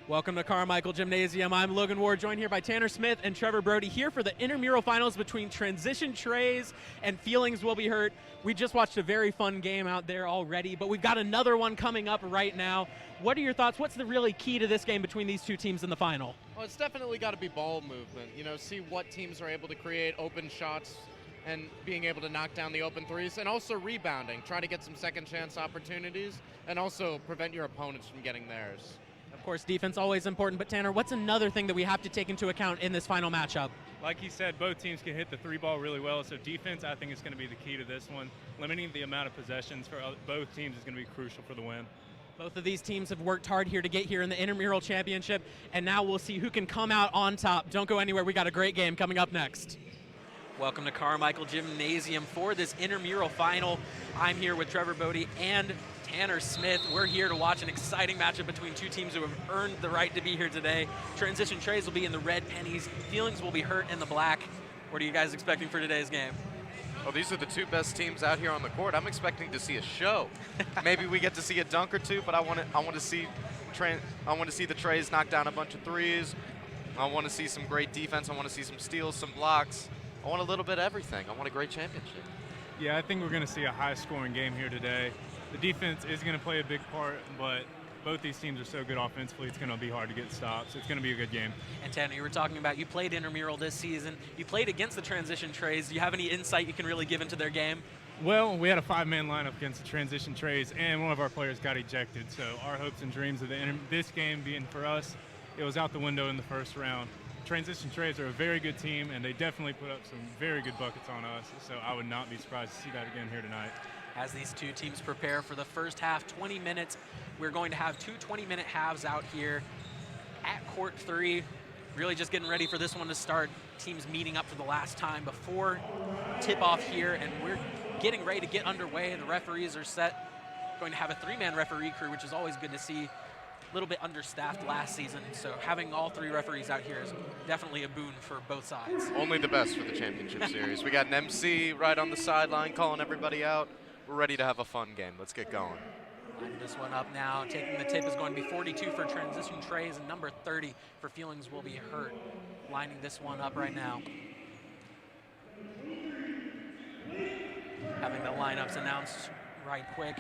Welcome to Carmichael Gymnasium. I'm Logan Ward, joined here by Tanner Smith and Trevor Brody, here for the intramural finals between Transition Treys and Feelings Will Be Hurt. We just watched a very fun game out there already, but we've got another one coming up right now. What are your thoughts? What's the really key to this game between these two teams in the final? Well, it's definitely got to be ball movement. You know, see what teams are able to create open shots and being able to knock down the open threes, and also rebounding, try to get some second chance opportunities, and also prevent your opponents from getting theirs. Of course, defense always important, but Tanner, what's another thing that we have to take into account in this final matchup? Like he said, both teams can hit the three ball really well, so defense, I think, is going to be the key to this one. Limiting the amount of possessions for both teams is going to be crucial for the win. Both of these teams have worked hard here to get here in the intramural championship, and now we'll see who can come out on top. Don't go anywhere. We got a great game coming up next. Welcome to Carmichael Gymnasium for this intramural final. I'm here with Trevor Brody and Tanner Smith. We're here to watch an exciting matchup between two teams who have earned the right to be here today. Transition Treys will be in the red pennies. Feelings Will Be Hurt in the black. What are you guys expecting for today's game? Well, these are the two best teams out here on the court. I'm expecting to see a show. Maybe we get to see a dunk or two, but I want to see the Treys knock down a bunch of threes. I want to see some great defense. I want to see some steals, some blocks. I want a little bit of everything. I want a great championship. Yeah, I think we're going to see a high-scoring game here today. The defense is going to play a big part, but both these teams are so good offensively, it's going to be hard to get stops. It's going to be a good game. And Tanner, you were talking about you played intramural this season. You played against the Transition Treys. Do you have any insight you can really give into their game? Well, we had a five-man lineup against the Transition Treys, and one of our players got ejected. So our hopes and dreams of this game being for us, it was out the window in the first round. Transition Treys are a very good team, and they definitely put up some very good buckets on us. So I would not be surprised to see that again here tonight. As these two teams prepare for the first half, 20 minutes, we're going to have two 20-minute halves out here at court 3. Really just getting ready for this one to start. Teams meeting up for the last time before tip-off here, and we're getting ready to get underway. The referees are set. Going to have a 3-man referee crew, which is always good to see. A little bit understaffed last season, so having all 3 referees out here is definitely a boon for both sides. Only the best for the championship series. We got an MC right on the sideline calling everybody out. We're ready to have a fun game. Let's get going. Lining this one up now. Taking the tip is going to be 42 for Transition Treys and number 30 for Feelings Will Be Hurt. Lining this one up right now. Having the lineups announced right quick.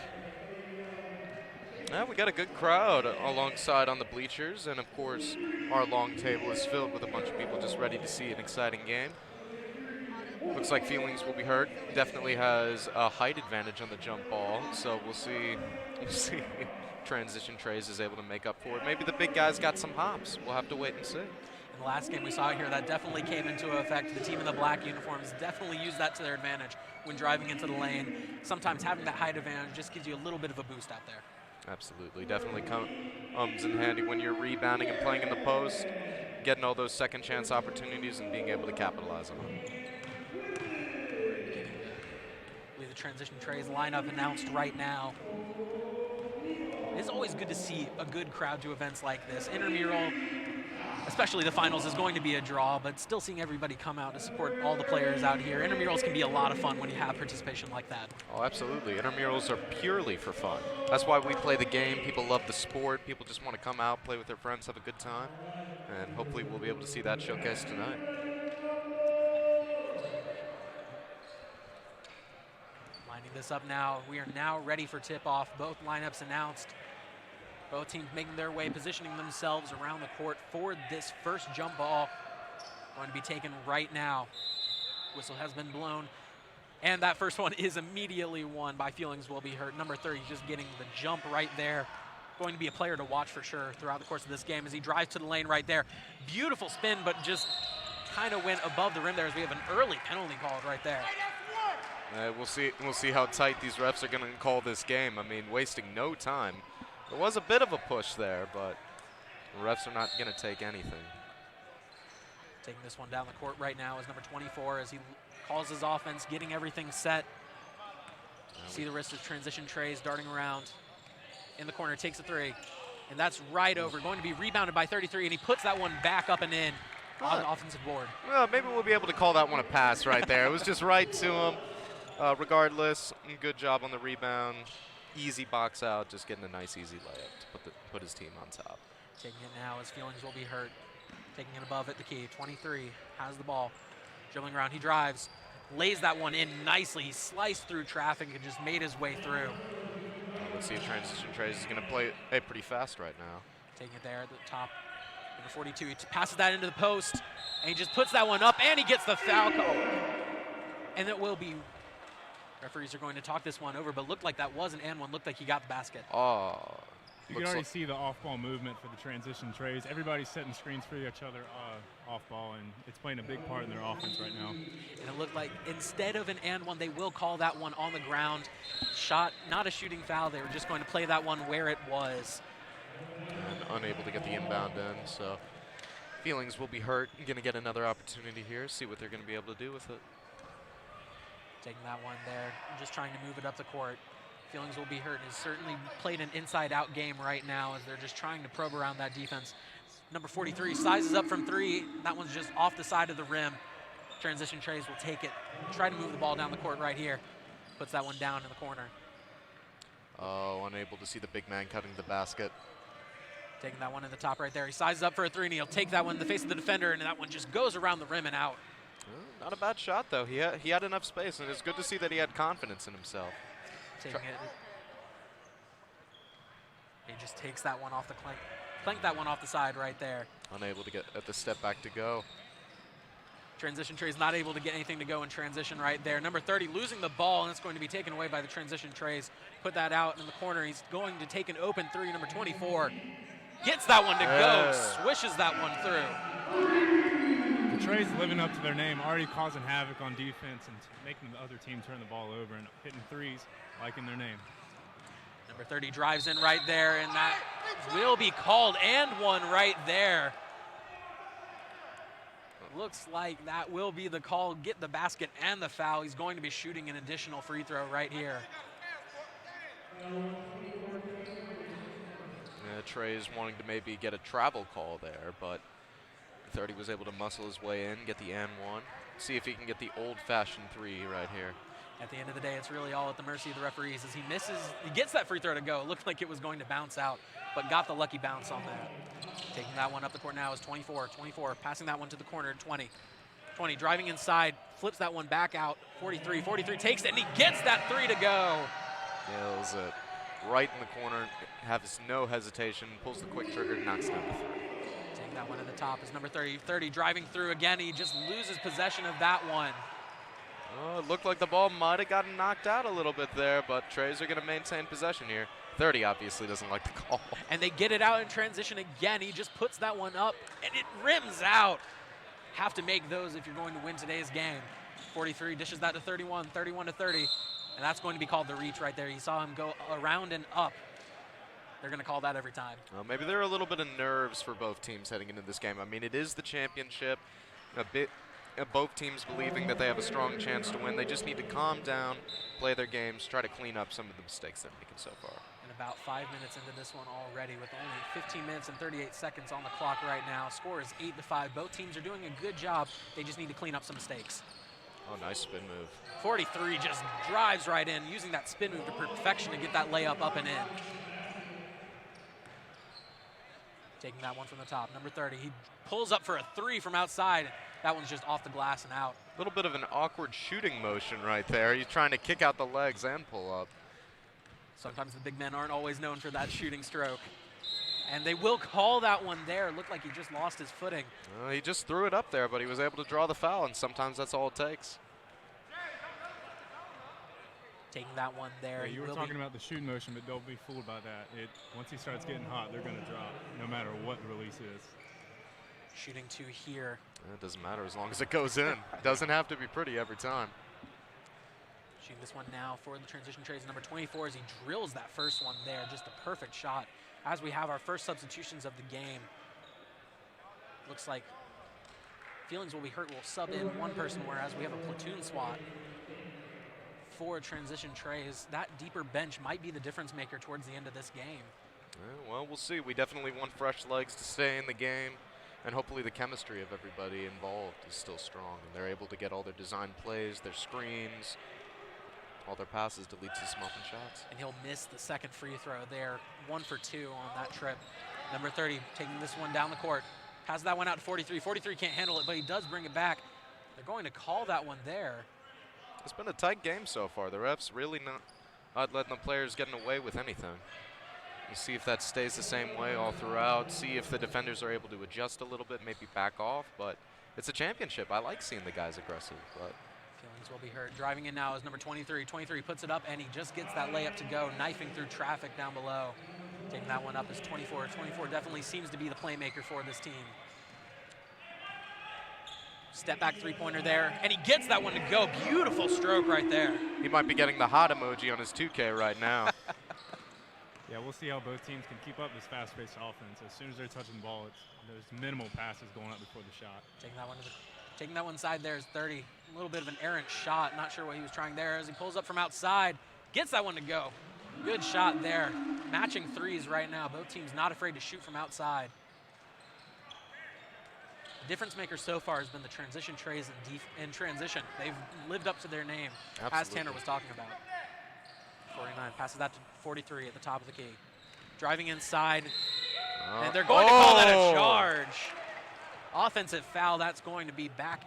Yeah, we got a good crowd alongside on the bleachers, and of course our long table is filled with a bunch of people just ready to see an exciting game. Looks like Feelings Will Be Hurt. Definitely has a height advantage on the jump ball, so we'll see Transition Treys is able to make up for it. Maybe the big guys got some hops. We'll have to wait and see. In the last game we saw here, that definitely came into effect. The team in the black uniforms definitely used that to their advantage when driving into the lane. Sometimes having that height advantage just gives you a little bit of a boost out there. Absolutely, definitely comes in handy when you're rebounding and playing in the post, getting all those second chance opportunities and being able to capitalize on them. The Transition Treys lineup announced right now. It's always good to see a good crowd to events like this. Intramural, especially the finals, is going to be a draw, but still seeing everybody come out to support all the players out here. Intramurals can be a lot of fun when you have participation like that. Oh, absolutely. Intramurals are purely for fun. That's why we play the game. People love the sport. People just want to come out, play with their friends, have a good time. And hopefully we'll be able to see that showcase tonight. Lining this up now. We are now ready for tip-off. Both lineups announced. Both teams making their way, positioning themselves around the court for this first jump ball. Going to be taken right now. Whistle has been blown. And that first one is immediately won by Feelings Will Be Hurt. Number 30 just getting the jump right there. Going to be a player to watch for sure throughout the course of this game as he drives to the lane right there. Beautiful spin, but just kind of went above the rim there as we have an early penalty called right there. We'll see how tight these refs are going to call this game. I mean, wasting no time. There was a bit of a push there, but the refs are not going to take anything. Taking this one down the court right now is number 24 as he calls his offense, getting everything set. See the wrist of Transition Treys darting around. In the corner, takes a 3. And that's right over. Going to be rebounded by 33, and he puts that one back up and in on the offensive board. Well, maybe we'll be able to call that one a pass right there. It was just right to him. Regardless, good job on the rebound. Easy box out, just getting a nice, easy layup to put his team on top. Taking it now, his feelings will be hurt. Taking it above at the key. 23 has the ball. Dribbling around, he drives. Lays that one in nicely. He sliced through traffic and just made his way through. Let's see if transition Treys is going to play it pretty fast right now. Taking it there at the top. Number 42, he passes that into the post, and he just puts that one up, and he gets the foul call. And it will be, referees are going to talk this one over, but looked like that was an and one. Looked like he got the basket. Oh. You can already see the off-ball movement for the transition Treys. Everybody's setting screens for each other off-ball, and it's playing a big part in their offense right now. And it looked like instead of an and one, they will call that one on the ground. Shot, not a shooting foul. They were just going to play that one where it was. And unable to get the inbound in, so feelings will be hurt. Going to get another opportunity here, see what they're going to be able to do with it. Taking that one there, just trying to move it up the court. Feelings will be hurt. Has certainly played an inside-out game right now as they're just trying to probe around that defense. Number 43 sizes up from 3. That one's just off the side of the rim. Transition Treys will take it, try to move the ball down the court right here. Puts that one down in the corner. Oh, unable to see the big man cutting the basket. Taking that one in the top right there. He sizes up for a 3, and he'll take that one in the face of the defender, and that one just goes around the rim and out. Not a bad shot, though. He had enough space, and it's good to see that he had confidence in himself. Taking it. He just takes that one off the clank that one off the side right there. Unable to get at the step back to go. Transition Treys not able to get anything to go in transition right there. Number 30 losing the ball, and it's going to be taken away by the transition Treys. Put that out in the corner. He's going to take an open 3. Number 24 gets that one to go, swishes that one through. The Treys living up to their name, already causing havoc on defense and making the other team turn the ball over and hitting threes like in their name. Number 30 drives in right there, and that will be called and one right there. Looks like that will be the call. Get the basket and the foul. He's going to be shooting an additional free throw right here. Treys wanting to maybe get a travel call there, but 30 was able to muscle his way in, get the and one. See if he can get the old-fashioned 3 right here. At the end of the day, it's really all at the mercy of the referees. As he misses, he gets that free throw to go. It looked like it was going to bounce out, but got the lucky bounce on that. Taking that one up the court now is 24. 24 passing that one to the corner. 20 driving inside, flips that one back out. 43 takes it, and he gets that 3 to go. Nails it right in the corner, has no hesitation, pulls the quick trigger, knocks down the 3. Taking that one at the top is number 30. 30 driving through again. He just loses possession of that one. Oh, it looked like the ball might have gotten knocked out a little bit there, but Treys are going to maintain possession here. 30 obviously doesn't like the call. And they get it out in transition again. He just puts that one up, and it rims out. Have to make those if you're going to win today's game. 43 dishes that to 31, 31 to 30, and that's going to be called the reach right there. You saw him go around and up. They're going to call that every time. Well, maybe there are a little bit of nerves for both teams heading into this game. I mean, it is the championship. Both teams believing that they have a strong chance to win. They just need to calm down, play their games, try to clean up some of the mistakes they're making so far. And about 5 minutes into this one already, with only 15 minutes and 38 seconds on the clock right now. Score is 8-5. Both teams are doing a good job. They just need to clean up some mistakes. Oh, nice spin move. 43 just drives right in, using that spin move to perfection to get that layup up and in. Taking that one from the top. Number 30, he pulls up for a 3 from outside. That one's just off the glass and out. A little bit of an awkward shooting motion right there. He's trying to kick out the legs and pull up. Sometimes the big men aren't always known for that shooting stroke. And they will call that one there. It looked like he just lost his footing. He just threw it up there, but he was able to draw the foul, and sometimes that's all it takes. Taking that one there. Yeah, you were talking about the shooting motion, but don't be fooled by that. Once he starts getting hot, they're going to drop, no matter what the release is. Shooting 2 here. It doesn't matter as long as it goes in. It doesn't have to be pretty every time. Shooting this one now for the transition Treys. Number 24 as he drills that first one there. Just a perfect shot. As we have our first substitutions of the game. Looks like Feelings will be hurt. We'll sub in one person, whereas we have a platoon swap for transition Treys. That deeper bench might be the difference maker towards the end of this game. Well, we'll see. We definitely want fresh legs to stay in the game. And hopefully the chemistry of everybody involved is still strong, and they're able to get all their design plays, their screens, all their passes to lead to some open shots. And he'll miss the second free throw there. 1 for 2 on that trip. Number 30 taking this one down the court. Passes that one out to 43. 43 can't handle it, but he does bring it back. They're going to call that one there. It's been a tight game so far. The refs really not letting the players getting away with anything. We'll see if that stays the same way all throughout. See if the defenders are able to adjust a little bit, maybe back off. But it's a championship. I like seeing the guys aggressive. But Feelings will be hurt. Driving in now is number 23. 23 puts it up, and he just gets that layup to go, knifing through traffic down below. Taking that one up is 24. 24 definitely seems to be the playmaker for this team. Step back three-pointer there, and he gets that one to go. Beautiful stroke right there. he might be getting the hot emoji on his 2K right now. Yeah, we'll see how both teams can keep up this fast-paced offense. As soon as they're touching the ball, there's minimal passes going up before the shot. Taking that one side there is 30. A little bit of an errant shot. Not sure what he was trying there as he pulls up from outside. Gets that one to go. Good shot there. Matching threes right now. Both teams not afraid to shoot from outside. The difference maker so far has been the transition Treys in transition. They've lived up to their name, Absolutely. as Tanner was talking about. 49 passes that to 43 at the top of the key. Driving inside, and they're going to call that a charge. Offensive foul, that's going to be back.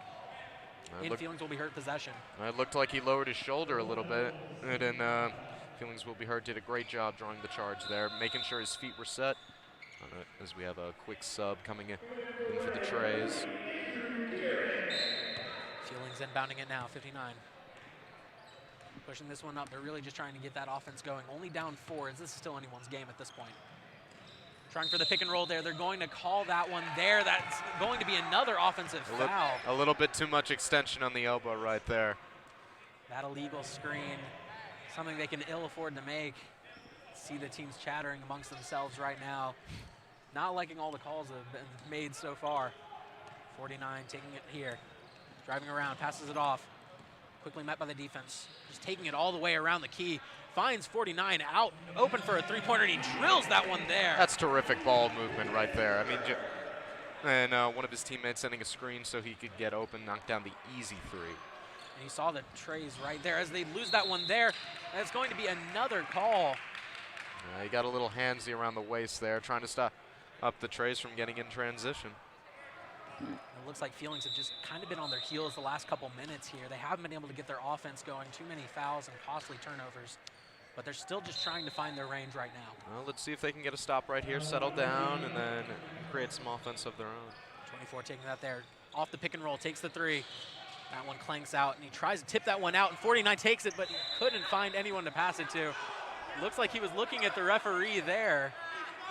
Feelings will be hurt possession. It looked like he lowered his shoulder a little bit, and then Feelings will be hurt did a great job drawing the charge there, making sure his feet were set. As we have a quick sub coming in for the Treys. Feelings inbounding it now, 59. Pushing this one up. They're really just trying to get that offense going. Only down 4, as this is still anyone's game at this point. Trying for the pick and roll there. They're going to call that one there. That's going to be another offensive foul. A little bit too much extension on the elbow right there. That illegal screen, something they can ill afford to make. See the teams chattering amongst themselves right now. Not liking all the calls that have been made so far. 49 taking it here. Driving around, passes it off. Quickly met by the defense. Just taking it all the way around the key. Finds 49 out, open for a three-pointer, and he drills that one there. That's terrific ball movement right there. I mean, and one of his teammates sending a screen so he could get open, knock down the easy three. And you saw the Treys right there. As they lose that one there, that's going to be another call. He got a little handsy around the waist there, trying to stop up the Treys from getting in transition. It looks like Feelings have just kind of been on their heels the last couple minutes here. They haven't been able to get their offense going. Too many fouls and costly turnovers. But they're still just trying to find their range right now. Well, let's see if they can get a stop right here, settle down, and then create some offense of their own. 24 taking that there. Off the pick and roll, takes the three. That one clanks out, and he tries to tip that one out, and 49 takes it, but he couldn't find anyone to pass it to. Looks like he was looking at the referee there.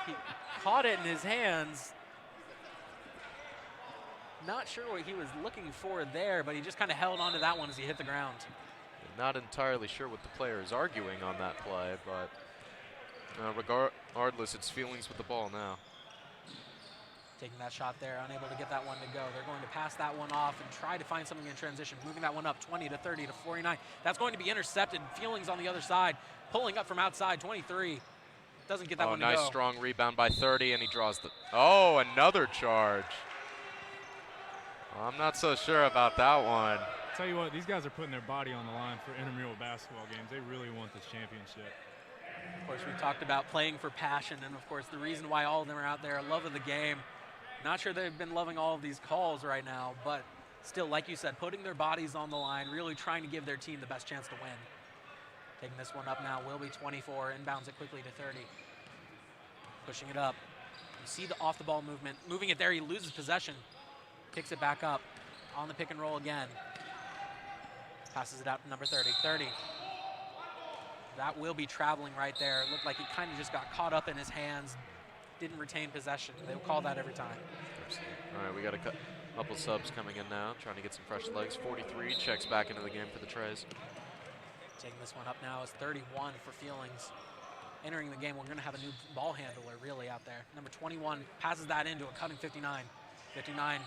He caught it in his hands. Not sure what he was looking for there, but he just kind of held on to that one as he hit the ground. Not entirely sure what the player is arguing on that play, but regardless, it's Feelings with the ball now. Taking that shot there, unable to get that one to go. They're going to pass that one off and try to find something in transition, moving that one up 20 to 30 to 49. That's going to be intercepted. Feelings on the other side, pulling up from outside, 23. Doesn't get that one to go. Nice strong rebound by 30, and he draws the, another charge. Well, I'm not so sure about that one. Tell you what, these guys are putting their body on the line for intramural basketball games. They really want this championship. Of course, we talked about playing for passion, and of course, the reason why all of them are out there, love of the game. Not sure they've been loving all of these calls right now, but still, like you said, putting their bodies on the line, really trying to give their team the best chance to win. Taking this one up now will be 24, inbounds it quickly to 30. Pushing it up. You see the off-the-ball movement. Moving it there, he loses possession. Picks it back up on the pick and roll again. Passes it out to number 30. 30. That will be traveling right there. It looked like he kind of just got caught up in his hands. Didn't retain possession. They'll call that every time. Absolutely. All right, we got a couple subs coming in now, trying to get some fresh legs. 43 checks back into the game for the Treys. Taking this one up now is 31 for Feelings. Entering the game, we're going to have a new ball handler really out there. Number 21 passes that into a cutting 59. 59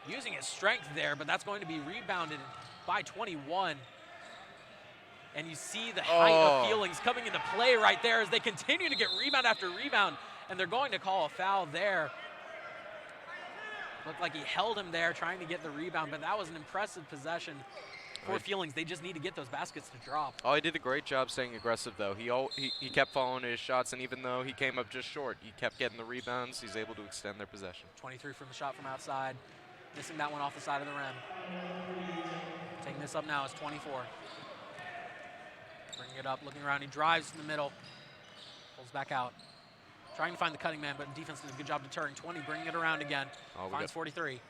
using his strength there, but that's going to be rebounded by 21. And you see the height of Feelings coming into play right there as they continue to get rebound after rebound, and they're going to call a foul there. Looked like he held him there trying to get the rebound, but that was an impressive possession for Feelings. They just need to get those baskets to drop. Oh, he did a great job staying aggressive, though. He kept following his shots, and even though he came up just short, he kept getting the rebounds. He's able to extend their possession. 23 from the shot from outside. Missing that one off the side of the rim. Taking this up now is 24. Bringing it up, looking around. He drives in the middle. Pulls back out. Trying to find the cutting man, but defense did a good job deterring. 20, bringing it around again. Finds 43.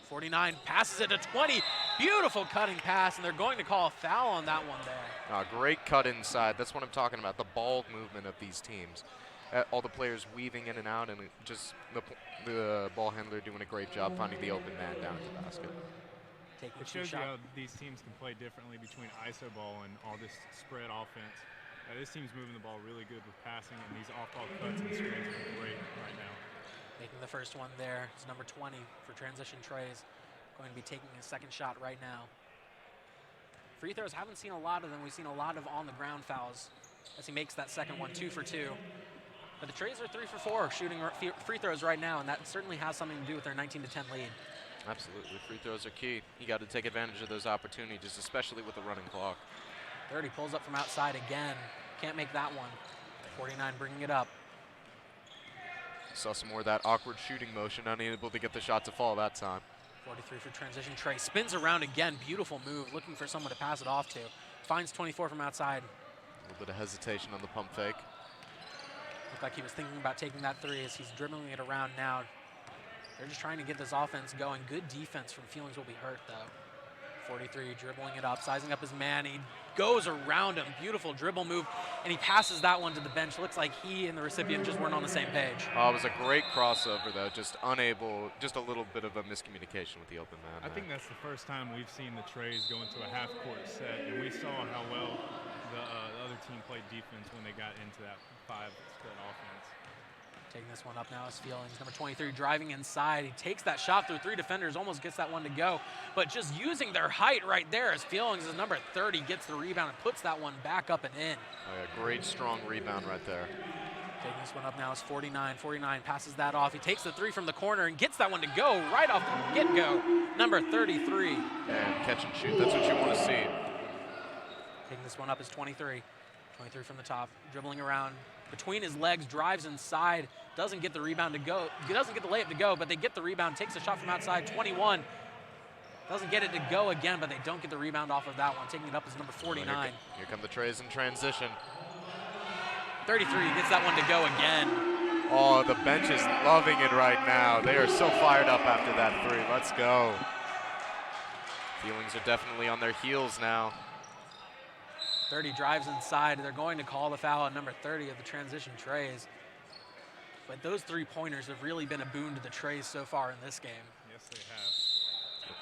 49, passes it to 20. Beautiful cutting pass, and they're going to call a foul on that one there. Great cut inside. That's what I'm talking about, the ball movement of these teams. All the players weaving in and out, and just the ball handler doing a great job finding the open man down at the basket. It shows you how these teams can play differently between ISO ball and all this spread offense. This team's moving the ball really good with passing, and these off-ball cuts and screens are great right now. Making the first one there is number 20 for transition Treys. Going to be taking his second shot right now. Free throws, haven't seen a lot of them. We've seen a lot of on-the-ground fouls as he makes that second one, 2 for 2. But the Treys are 3 for 4 shooting free throws right now, and that certainly has something to do with their 19-10 lead. Absolutely, free throws are key. You got to take advantage of those opportunities, especially with the running clock. 30 pulls up from outside again. Can't make that one. 49 bringing it up. Saw some more of that awkward shooting motion, unable to get the shot to fall that time. 43 for transition. Trey spins around again. Beautiful move, looking for someone to pass it off to. Finds 24 from outside. A little bit of hesitation on the pump fake. Looked like he was thinking about taking that three as he's dribbling it around now. They're just trying to get this offense going. Good defense from Feelings will be hurt, though. 43 dribbling it up, sizing up his man. He goes around him. Beautiful dribble move, and he passes that one to the bench. Looks like he and the recipient just weren't on the same page. Oh, it was a great crossover, though. Just unable, just a little bit of a miscommunication with the open man. I think that's the first time we've seen the Treys go into a half-court set, and we saw how well the other team played defense when they got into that 5-split offense. Taking this one up now is Feelings. Number 23 driving inside. He takes that shot through 3 defenders, almost gets that one to go. But just using their height right there as Feelings as number 30 gets the rebound and puts that one back up and in. Oh, yeah, great strong rebound right there. Taking this one up now is 49. 49 passes that off. He takes the 3 from the corner and gets that one to go right off the get-go. Number 33. And catch and shoot, that's what you want to see. Taking this one up is 23. 23 from the top, dribbling around between his legs, drives inside, doesn't get the rebound to go, doesn't get the layup to go, but they get the rebound, takes a shot from outside, 21. Doesn't get it to go again, but they don't get the rebound off of that one. Taking it up is number 49. Here come the Treys in transition. 33 gets that one to go again. Oh, the bench is loving it right now. They are so fired up after that 3. Let's go. Feelings are definitely on their heels now. 30 drives inside. They're going to call the foul on number 30 of the transition Treys. But those 3-pointers have really been a boon to the Treys so far in this game. Yes, they have.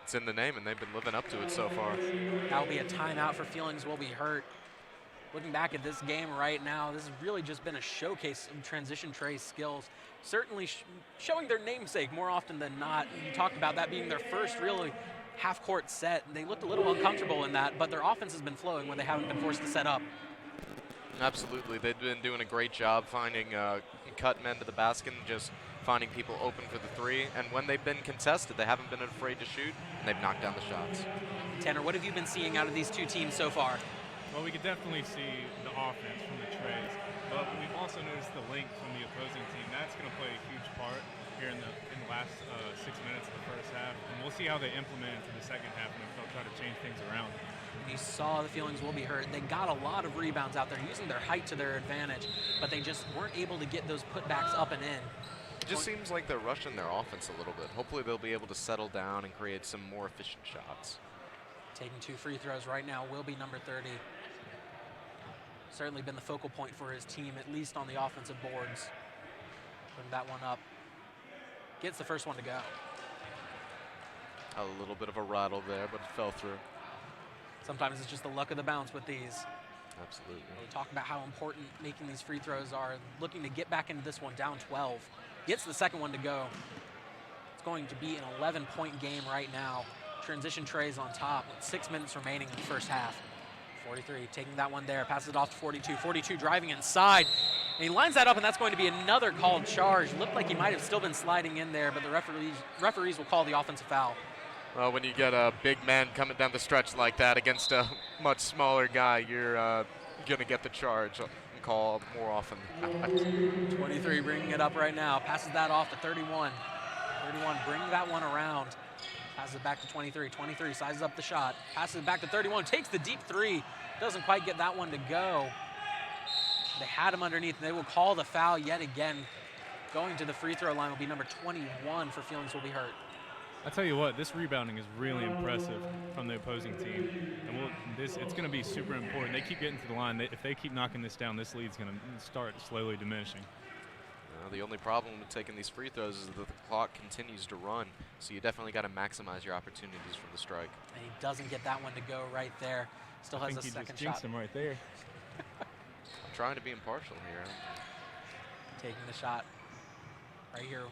It's in the name, and they've been living up to it so far. That'll be a timeout for Feelings will be hurt. Looking back at this game right now, this has really just been a showcase of transition Treys skills. Certainly showing their namesake more often than not. You talked about that being their first really half-court set. They looked a little uncomfortable in that, but their offense has been flowing when they haven't been forced to set up. Absolutely. They've been doing a great job finding cut men to the basket and just finding people open for the 3. And when they've been contested, they haven't been afraid to shoot, and they've knocked down the shots. Tanner, what have you been seeing out of these 2 teams so far? Well, we could definitely see the offense from the Treys, but we've also noticed the length from the opposing team. That's going to play a huge part here in the last 6 minutes of the first half, and we'll see how they implement into the second half and if they'll try to change things around. You saw the Feelings will be hurt. They got a lot of rebounds out there, using their height to their advantage, but they just weren't able to get those putbacks up and in. It just seems like they're rushing their offense a little bit. Hopefully they'll be able to settle down and create some more efficient shots. Taking 2 free throws right now will be number 30. Certainly been the focal point for his team, at least on the offensive boards. Putting that one up. Gets the first one to go. A little bit of a rattle there, but it fell through. Sometimes it's just the luck of the bounce with these. Absolutely. We talk about how important making these free throws are. Looking to get back into this one down 12. Gets the second one to go. It's going to be an 11-point game right now. Transition Treys on top with 6 minutes remaining in the first half. 43 taking that one there, passes it off to 42. 42 driving inside. And he lines that up, and that's going to be another called charge. Looked like he might have still been sliding in there, but the referees will call the offensive foul. Well, when you get a big man coming down the stretch like that against a much smaller guy, you're going to get the charge and call more often than not. 23 bringing it up right now. Passes that off to 31. 31 bringing that one around. Passes it back to 23. 23 sizes up the shot. Passes it back to 31. Takes the deep three. Doesn't quite get that one to go. They had him underneath. They will call the foul yet again. Going to the free throw line will be number 21 for Feelings will be hurt. I tell you what, this rebounding is really impressive from the opposing team, and it's going to be super important. They keep getting to the line. If they keep knocking this down, this lead's going to start slowly diminishing. The only problem with taking these free throws is that the clock continues to run, so you definitely got to maximize your opportunities from the strike. And he doesn't get that one to go right there. Still has a second shot. I think you just jinxed him right there. I'm trying to be impartial here. Taking the shot right here.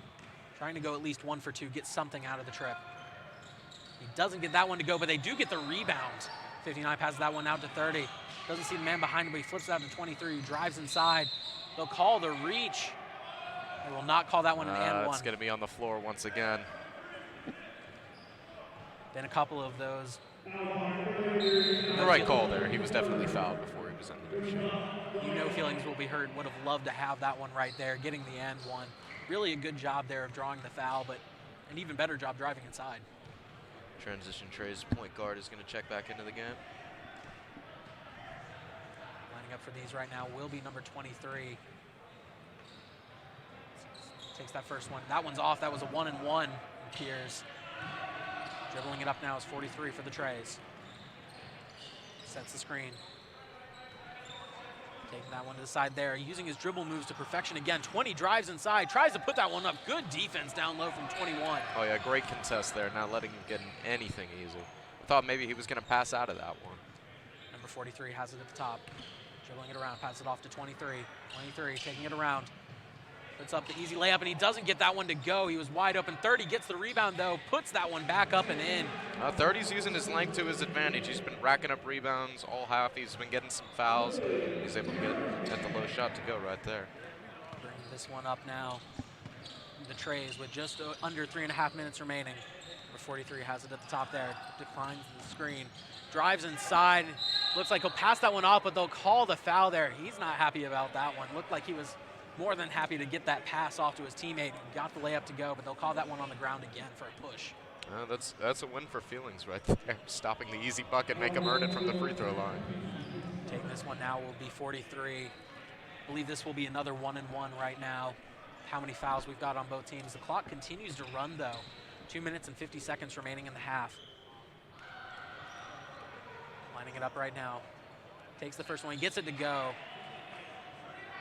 Trying to go at least 1 for 2, get something out of the trip. He doesn't get that one to go, but they do get the rebound. 59 passes that one out to 30. Doesn't see the man behind him, but he flips it out to 23. He drives inside. They'll call the reach. They will not call that one an and one. It's going to be on the floor once again. Been a couple of those. The right call there. He was definitely fouled before he was in the shoot. You know Feelings will be hurt. Would have loved to have that one right there, getting the and one. Really a good job there of drawing the foul, but an even better job driving inside. Transition Treys point guard is going to check back into the game. Lining up for these right now will be number 23. Takes that first one. That one's off. That was a 1-and-1. Appears. Dribbling it up now is 43 for the Treys. Sets the screen. Taking that one to the side there, using his dribble moves to perfection again. 20 drives inside, tries to put that one up. Good defense down low from 21. Oh yeah, great contest there, not letting him get anything easy. I thought maybe he was going to pass out of that one. Number 43 has it at the top. Dribbling it around, passes it off to 23. 23 taking it around. Puts up the easy layup, and he doesn't get that one to go. He was wide open. 30 gets the rebound, though, puts that one back up and in. 30's using his length to his advantage. He's been racking up rebounds all half. He's been getting some fouls. He's able to get the low shot to go right there. Bring this one up now. The Treys with just under 3.5 minutes remaining. Number 43 has it at the top there. Declines the screen. Drives inside. Looks like he'll pass that one off, but they'll call the foul there. He's not happy about that one. Looked like he was more than happy to get that pass off to his teammate and got the layup to go, but they'll call that one on the ground again for a push. That's a win for Feelings right there. Stopping the easy bucket, make him earn it from the free throw line. Taking this one now will be 43. I believe this will be another 1-and-1 right now. How many fouls we've got on both teams. The clock continues to run, though. 2 minutes and 50 seconds remaining in the half. Lining it up right now. Takes the first one, he gets it to go.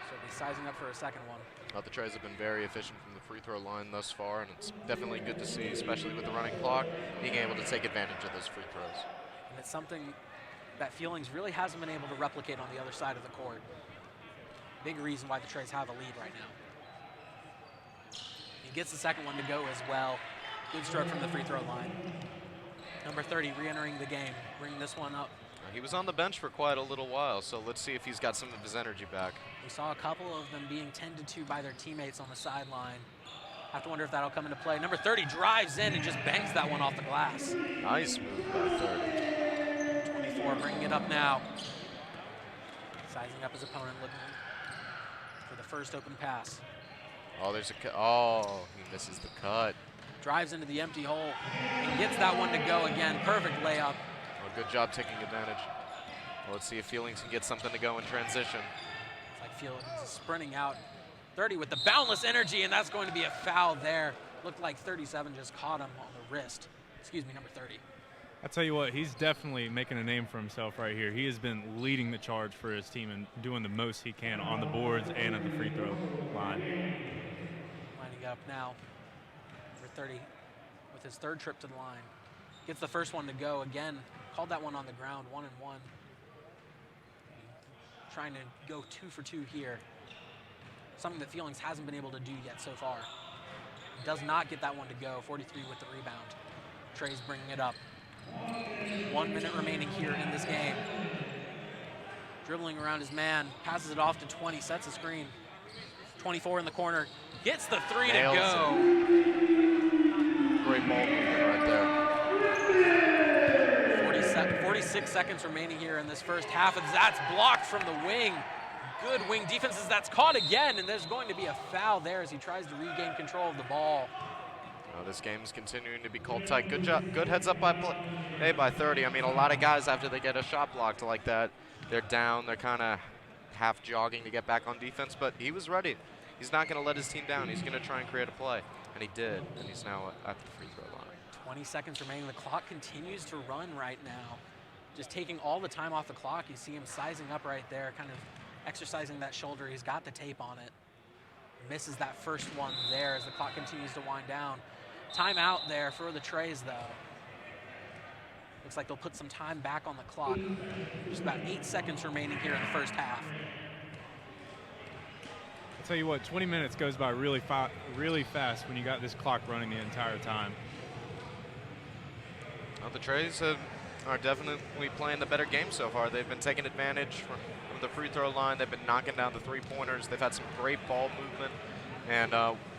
So he'll be sizing up for a second one. Well, the Treys have been very efficient from the free throw line thus far, and it's definitely good to see, especially with the running clock, being able to take advantage of those free throws. And it's something that Feelings really hasn't been able to replicate on the other side of the court. Big reason why the Treys have a lead right now. He gets the second one to go as well. Good stroke from the free throw line. Number 30 re-entering the game, bringing this one up. He was on the bench for quite a little while, so let's see if he's got some of his energy back. We saw a couple of them being tended to by their teammates on the sideline. Have to wonder if that'll come into play. Number 30 drives in and just banks that one off the glass. Nice move by 30. 24 bringing it up now. Sizing up his opponent, looking for the first open pass. Oh, there's a cut. Oh, he misses the cut. Drives into the empty hole and gets that one to go again. Perfect layup. Oh, good job taking advantage. Well, let's see if Feelings can get something to go in transition. It's like Feelings is sprinting out. 30 with the boundless energy, and that's going to be a foul there. Looked like 37 just caught him on the wrist. Excuse me, number 30. I tell you what, he's definitely making a name for himself right here. He has been leading the charge for his team and doing the most he can on the boards and at the free throw line. Lining up now. Number 30 with his third trip to the line. Gets the first one to go again. Called that one on the ground, 1-and-1. Trying to go 2 for 2 here. Something that Feelings hasn't been able to do yet so far. Does not get that one to go. 43 with the rebound. Treys bringing it up. 1 minute remaining here in this game. Dribbling around his man, passes it off to 20, sets a screen. 24 in the corner, gets the 3 to go. Great ball movement right there. 46 seconds remaining here in this first half, and that's blocked from the wing. Good wing defenses. That's caught again, and there's going to be a foul there as he tries to regain control of the ball. Oh, this game is continuing to be called tight. Good job. Good heads up by play by 30. I mean, a lot of guys, after they get a shot blocked like that, they're down. They're kind of half jogging to get back on defense, but he was ready. He's not going to let his team down. He's going to try and create a play, and he did, and he's now at the free throw line. 20 seconds remaining. The clock continues to run right now. Just taking all the time off the clock. You see him sizing up right there, kind of exercising that shoulder. He's got the tape on it. Misses that first one there as the clock continues to wind down. Timeout there for the Treys, though. Looks like they'll put some time back on the clock. Just about 8 seconds remaining here in the first half. I'll tell you what, 20 minutes goes by really fast when you got this clock running the entire time. Well, the Treys are definitely playing the better game so far. They've been taking advantage from the free throw line. They've been knocking down the three-pointers. They've had some great ball movement. And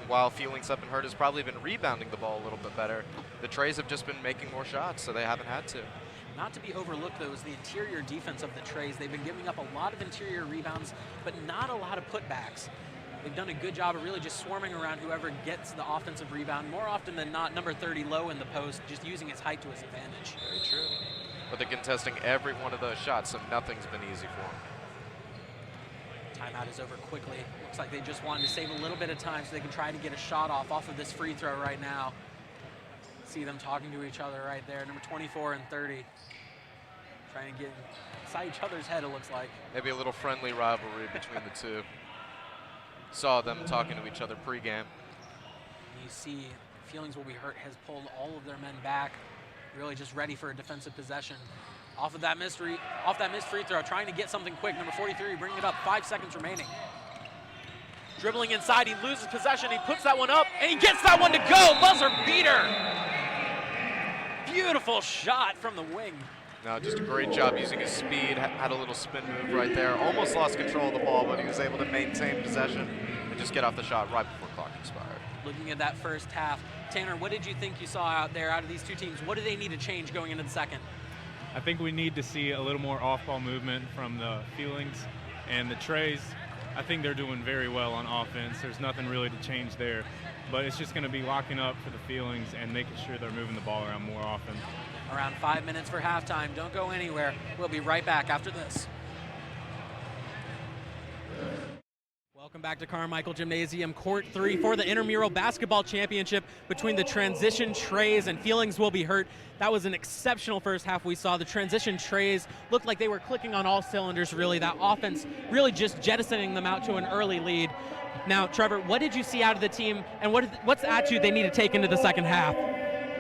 while Feelings Up and Hurt has probably been rebounding the ball a little bit better, the Treys have just been making more shots, so they haven't had to. Not to be overlooked, though, is the interior defense of the Treys. They've been giving up a lot of interior rebounds, but not a lot of putbacks. They've done a good job of really just swarming around whoever gets the offensive rebound. More often than not, number 30 low in the post, just using his height to his advantage. Very true. But they're contesting every one of those shots, so nothing's been easy for them. Timeout is over quickly. Looks like they just wanted to save a little bit of time so they can try to get a shot off of this free throw right now. See them talking to each other right there. Number 24 and 30. Trying to get inside each other's head, it looks like. Maybe a little friendly rivalry between the two. Saw them talking to each other pregame. You see Feelings Will Be Hurt has pulled all of their men back, really just ready for a defensive possession. Off that missed free throw, trying to get something quick. Number 43 bringing it up, 5 seconds remaining. Dribbling inside, he loses possession, he puts that one up, and he gets that one to go. Buzzer beater. Beautiful shot from the wing. No, just a great job using his speed. Had a little spin move right there. Almost lost control of the ball, but he was able to maintain possession and just get off the shot right before clock expired. Looking at that first half, Tanner, what did you think you saw out there out of these two teams? What do they need to change going into the second? I think we need to see a little more off-ball movement from the Feelings and the Treys. I think they're doing very well on offense. There's nothing really to change there, but it's just going to be locking up for the Feelings and making sure they're moving the ball around more often. Around 5 minutes for halftime. Don't go anywhere. We'll be right back after this. Welcome back to Carmichael Gymnasium, Court 3 for the Intramural Basketball Championship between the Transition Treys and Feelings Will Be Hurt. That was an exceptional first half we saw. The Transition Treys looked like they were clicking on all cylinders, really. That offense really just jettisoning them out to an early lead. Now, Trevor, what did you see out of the team, and what's the attitude they need to take into the second half?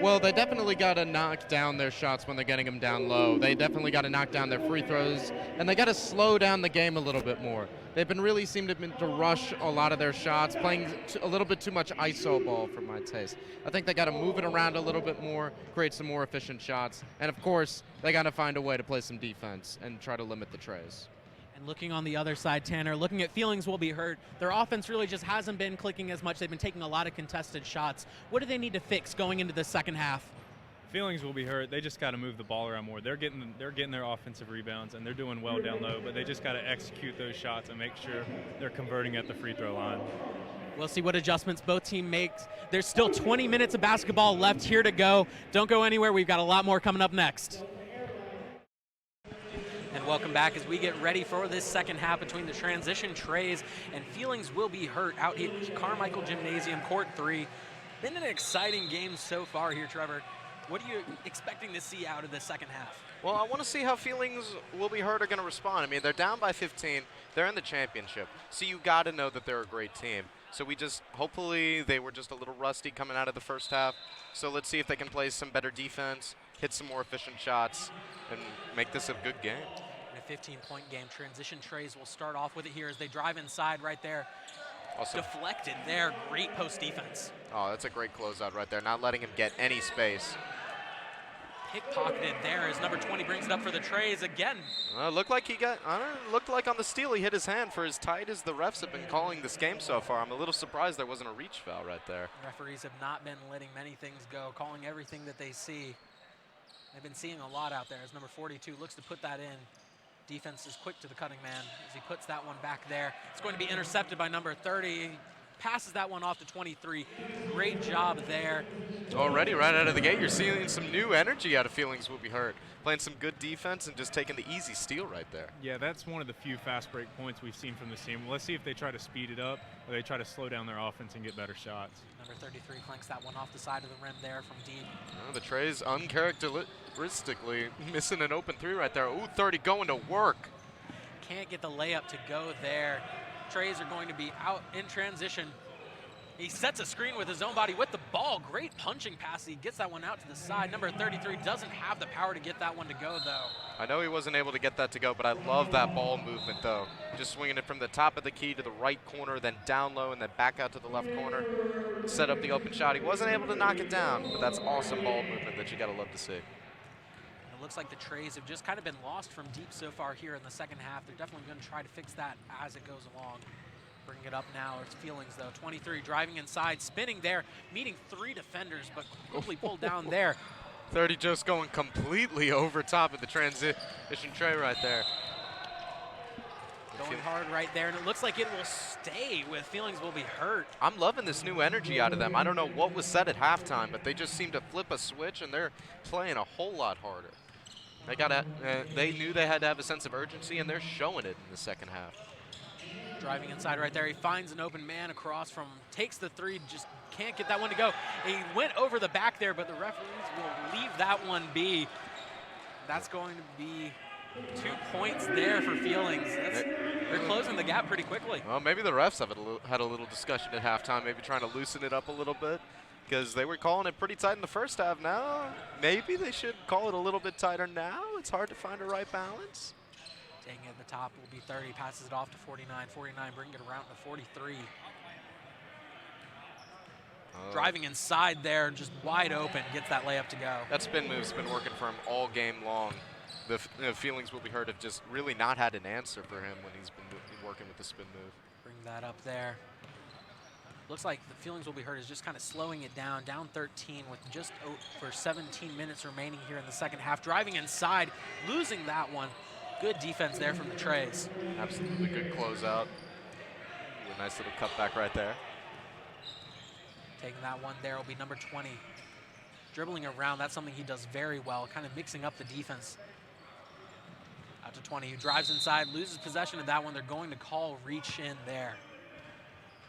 Well, they definitely got to knock down their shots when they're getting them down low. They definitely got to knock down their free throws, and they got to slow down the game a little bit more. They've been really seemed to rush a lot of their shots, playing a little bit too much ISO ball for my taste. I think they got to move it around a little bit more, create some more efficient shots, and of course, they got to find a way to play some defense and try to limit the Treys. And looking on the other side, Tanner, looking at Feelings Will Be Hurt, their offense really just hasn't been clicking as much. They've been taking a lot of contested shots. What do they need to fix going into the second half? Feelings Will Be Hurt. They just got to move the ball around more. They're getting their offensive rebounds, and they're doing well down low, but they just got to execute those shots and make sure they're converting at the free throw line. We'll see what adjustments both teams make. There's still 20 minutes of basketball left here to go. Don't go anywhere. We've got a lot more coming up next. And welcome back as we get ready for this second half between the Transition Treys and Feelings Will Be Hurt out here at Carmichael Gymnasium, Court 3. Been an exciting game so far here, Trevor. What are you expecting to see out of the second half? Well, I want to see how Feelings Will Be Hurt are going to respond. I mean, they're down by 15. They're in the championship. So you got to know that they're a great team. So hopefully they were just a little rusty coming out of the first half. So let's see if they can play some better defense, hit some more efficient shots, and make this a good game. In a 15-point game, Transition Treys will start off with it here as they drive inside right there. Awesome. Deflected there, great post defense. Oh, that's a great closeout right there, not letting him get any space. Pickpocketed there as number 20 brings it up for the Treys again. Looked like looked like on the steal he hit his hand. For as tight as the refs have been calling this game so far, I'm a little surprised there wasn't a reach foul right there. Referees have not been letting many things go, calling everything that they see. They've been seeing a lot out there as number 42 looks to put that in. Defense is quick to the cutting man as he puts that one back there. It's going to be intercepted by number 30. Passes that one off to 23. Great job there. Already right out of the gate, you're seeing some new energy out of Feelings Will Be Heard. Playing some good defense and just taking the easy steal right there. Yeah, that's one of the few fast break points we've seen from this team. Let's see if they try to speed it up or they try to slow down their offense and get better shots. Number 33 clanks that one off the side of the rim there from deep. The Treys uncharacteristically missing an open three right there. Ooh, 30 going to work. Can't get the layup to go there. Treys are going to be out in transition. He sets a screen with his own body with the ball. Great punching pass. He gets that one out to the side. Number 33 doesn't have the power to get that one to go, though. I know he wasn't able to get that to go, but I love that ball movement, though. Just swinging it from the top of the key to the right corner, then down low, and then back out to the left corner. Set up the open shot. He wasn't able to knock it down, but that's awesome ball movement that you got to love to see. It looks like the Treys have just kind of been lost from deep so far here in the second half. They're definitely going to try to fix that as it goes along. Bring it up now. It's Feelings, though. 23 driving inside, spinning there, meeting 3 defenders, but quickly pulled down there. 30 just going completely over top of the transition tray right there. Going hard right there, and it looks like it will stay with Feelings Will Be Hurt. I'm loving this new energy out of them. I don't know what was said at halftime, but they just seem to flip a switch, and they're playing a whole lot harder. They knew they had to have a sense of urgency, and they're showing it in the second half. Driving inside right there, he finds an open man across from, takes the 3, just can't get that one to go. He went over the back there, but the referees will leave that one be. That's going to be 2 points there for Feelings. They're closing the gap pretty quickly. Well, maybe the refs have had a little discussion at halftime, maybe trying to loosen it up a little bit, because they were calling it pretty tight in the first half. Now, maybe they should call it a little bit tighter now. It's hard to find a right balance. Taking it at the top will be 30, passes it off to 49. 49 bringing it around to 43. Driving inside there, just wide open, gets that layup to go. That spin move's been working for him all game long. The Feelings Will Be Heard have just really not had an answer for him when he's been working with the spin move. Bring that up there. Looks like the Feelings Will Be Heard is just kind of slowing it down 13 with just over 17 minutes remaining here in the second half. Driving inside, losing that one. Good defense there from the Treys. Absolutely good closeout. A nice little cutback right there. Taking that one there will be number 20. Dribbling around, that's something he does very well, kind of mixing up the defense. Out to 20, who drives inside, loses possession of that one. They're going to call reach in there.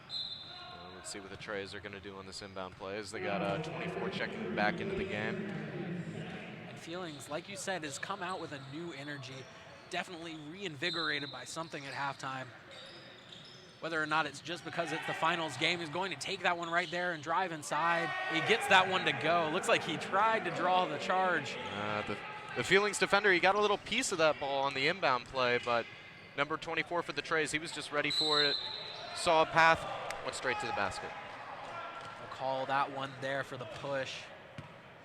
Well, let's see what the Treys are going to do on this inbound play as they got 24 checking back into the game. And Feelings, like you said, has come out with a new energy. Definitely reinvigorated by something at halftime. Whether or not it's just because it's the finals game, he's going to take that one right there and drive inside. He gets that one to go. Looks like he tried to draw the charge. The Feelings defender, he got a little piece of that ball on the inbound play, but number 24 for the Treys, he was just ready for it. Saw a path, went straight to the basket. I'll call that one there for the push.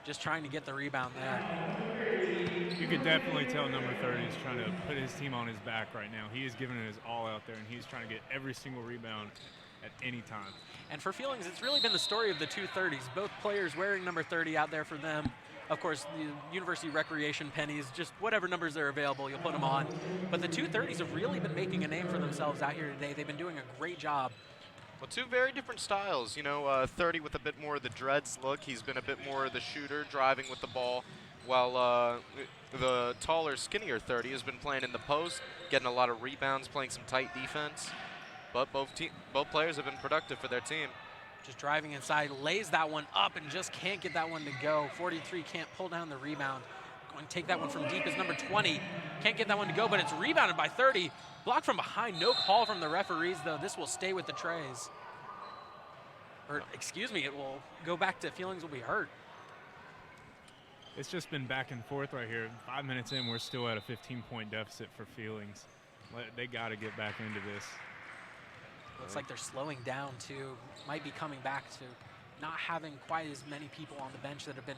Just trying to get the rebound there. You could definitely tell number 30 is trying to put his team on his back right now. He is giving it his all out there, and he's trying to get every single rebound at any time. And for Feelings, it's really been the story of the 230s. Both players wearing number 30 out there for them. Of course, the University Recreation pennies, just whatever numbers are available, you'll put them on. But the 230s have really been making a name for themselves out here today. They've been doing a great job. Well, 2 very different styles. You know, 30 with a bit more of the dreads look. He's been a bit more of the shooter, driving with the ball, while the taller, skinnier 30 has been playing in the post, getting a lot of rebounds, playing some tight defense. But both players have been productive for their team. Just driving inside, lays that one up and just can't get that one to go. 43 can't pull down the rebound. Going to take that one from deep is number 20. Can't get that one to go, but it's rebounded by 30. Blocked from behind, no call from the referees, though. This will stay with the Treys. Or, excuse me, it will go back to Feelings Will Be Hurt. It's just been back and forth right here. 5 minutes in, we're still at a 15-point deficit for Feelings. They got to get back into this. Looks like they're slowing down, too. Might be coming back to not having quite as many people on the bench that have been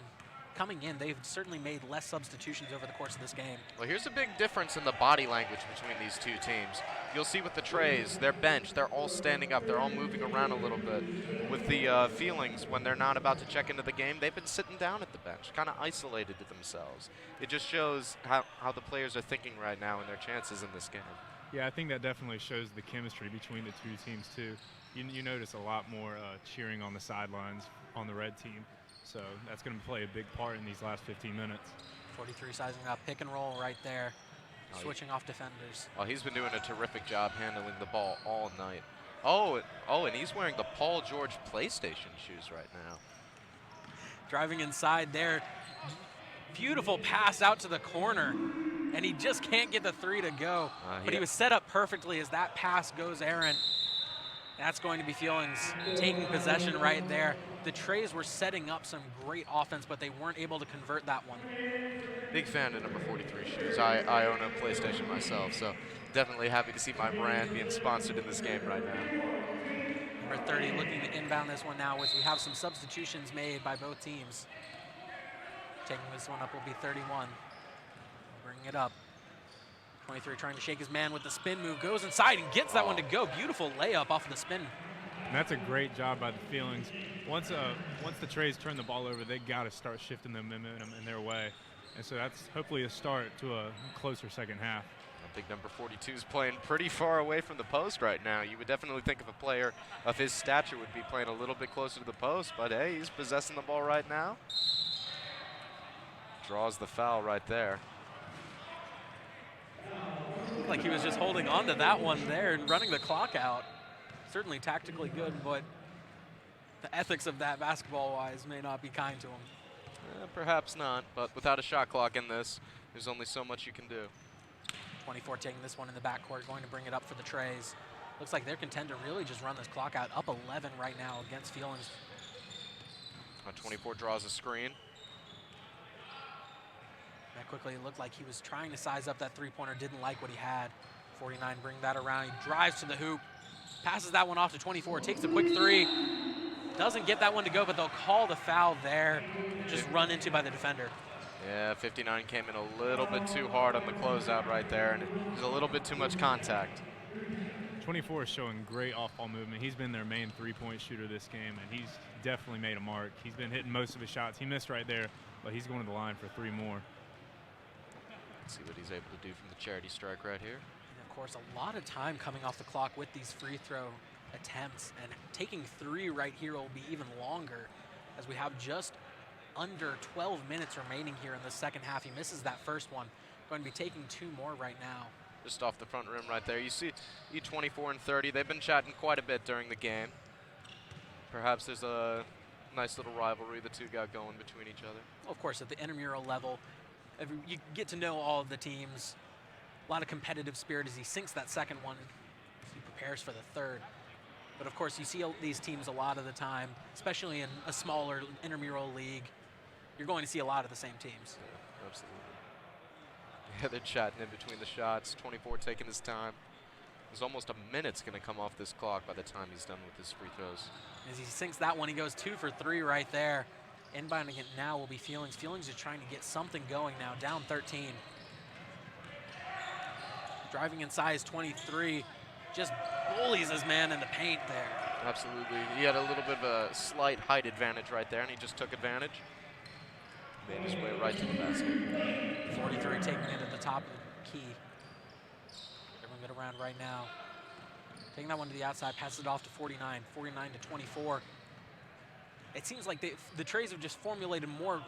coming in, they've certainly made less substitutions over the course of this game. Well, here's a big difference in the body language between these two teams. You'll see with the Treys, their bench, they're all standing up. They're all moving around a little bit. With the Feelings, when they're not about to check into the game, they've been sitting down at the bench, kind of isolated to themselves. It just shows how the players are thinking right now and their chances in this game. Yeah, I think that definitely shows the chemistry between the two teams, too. You notice a lot more cheering on the sidelines on the red team. So that's going to play a big part in these last 15 minutes. 43 sizing up, pick and roll right there, switching off defenders. Well, he's been doing a terrific job handling the ball all night. Oh, and he's wearing the Paul George PlayStation shoes right now. Driving inside there, beautiful pass out to the corner, and he just can't get the three to go. But he was set up perfectly as that pass goes errant. That's going to be Feelings taking possession right there. The Treys were setting up some great offense, but they weren't able to convert that one. Big fan of number 43 shoes. I own a PlayStation myself, so definitely happy to see my brand being sponsored in this game right now. Number 30 looking to inbound this one now as we have some substitutions made by both teams. Taking this one up will be 31. Bringing it up. 23 trying to shake his man with the spin move, goes inside and gets that one to go. Beautiful layup off of the spin. And that's a great job by the Feelings. Once the Treys turn the ball over, they got to start shifting the momentum in their way. And so that's hopefully a start to a closer second half. I think number 42 is playing pretty far away from the post right now. You would definitely think of a player of his stature would be playing a little bit closer to the post, but hey, he's possessing the ball right now. Draws the foul right there. Looked like he was just holding on to that one there and running the clock out. Certainly tactically good, but the ethics of that basketball-wise may not be kind to him. Perhaps not, but without a shot clock in this, there's only so much you can do. 24 taking this one in the backcourt, going to bring it up for the Treys. Looks like they're content to really just run this clock out. Up 11 right now against Feelings. 24 draws a screen. That quickly looked like he was trying to size up that three-pointer, didn't like what he had. 49 bring that around, he drives to the hoop, passes that one off to 24, takes a quick three. Doesn't get that one to go, but they'll call the foul there. Just run into by the defender. Yeah, 59 came in a little bit too hard on the closeout right there, and there's a little bit too much contact. 24 is showing great off-ball movement. He's been their main three-point shooter this game, and he's definitely made a mark. He's been hitting most of his shots. He missed right there, but he's going to the line for 3 more. Let's see what he's able to do from the charity strike right here. And of course, a lot of time coming off the clock with these free throw attempts, and taking 3 right here will be even longer as we have just under 12 minutes remaining here in the second half. He misses that first one. Going to be taking 2 more right now. Just off the front rim right there. You see E24 and 30. They've been chatting quite a bit during the game. Perhaps there's a nice little rivalry the two got going between each other. Of course, at the intramural level, you get to know all of the teams. A lot of competitive spirit as he sinks that second one. He prepares for the third. But of course, you see these teams a lot of the time, especially in a smaller intramural league. You're going to see a lot of the same teams. Yeah, absolutely. Yeah, they're chatting in between the shots. 24 taking his time. There's almost a minute's going to come off this clock by the time he's done with his free throws. As he sinks that one, he goes 2 for 3 right there. Inbounding it now will be Feelings. Feelings is trying to get something going now, down 13. Driving inside is 23. Just bullies his man in the paint there. Absolutely. He had a little bit of a slight height advantage right there, and he just took advantage. Made his way right to the basket. 43 taking it at the top of the key. Dribbling it around right now. Taking that one to the outside, passes it off to 49. 49 to 24. It seems like the Treys have just formulated more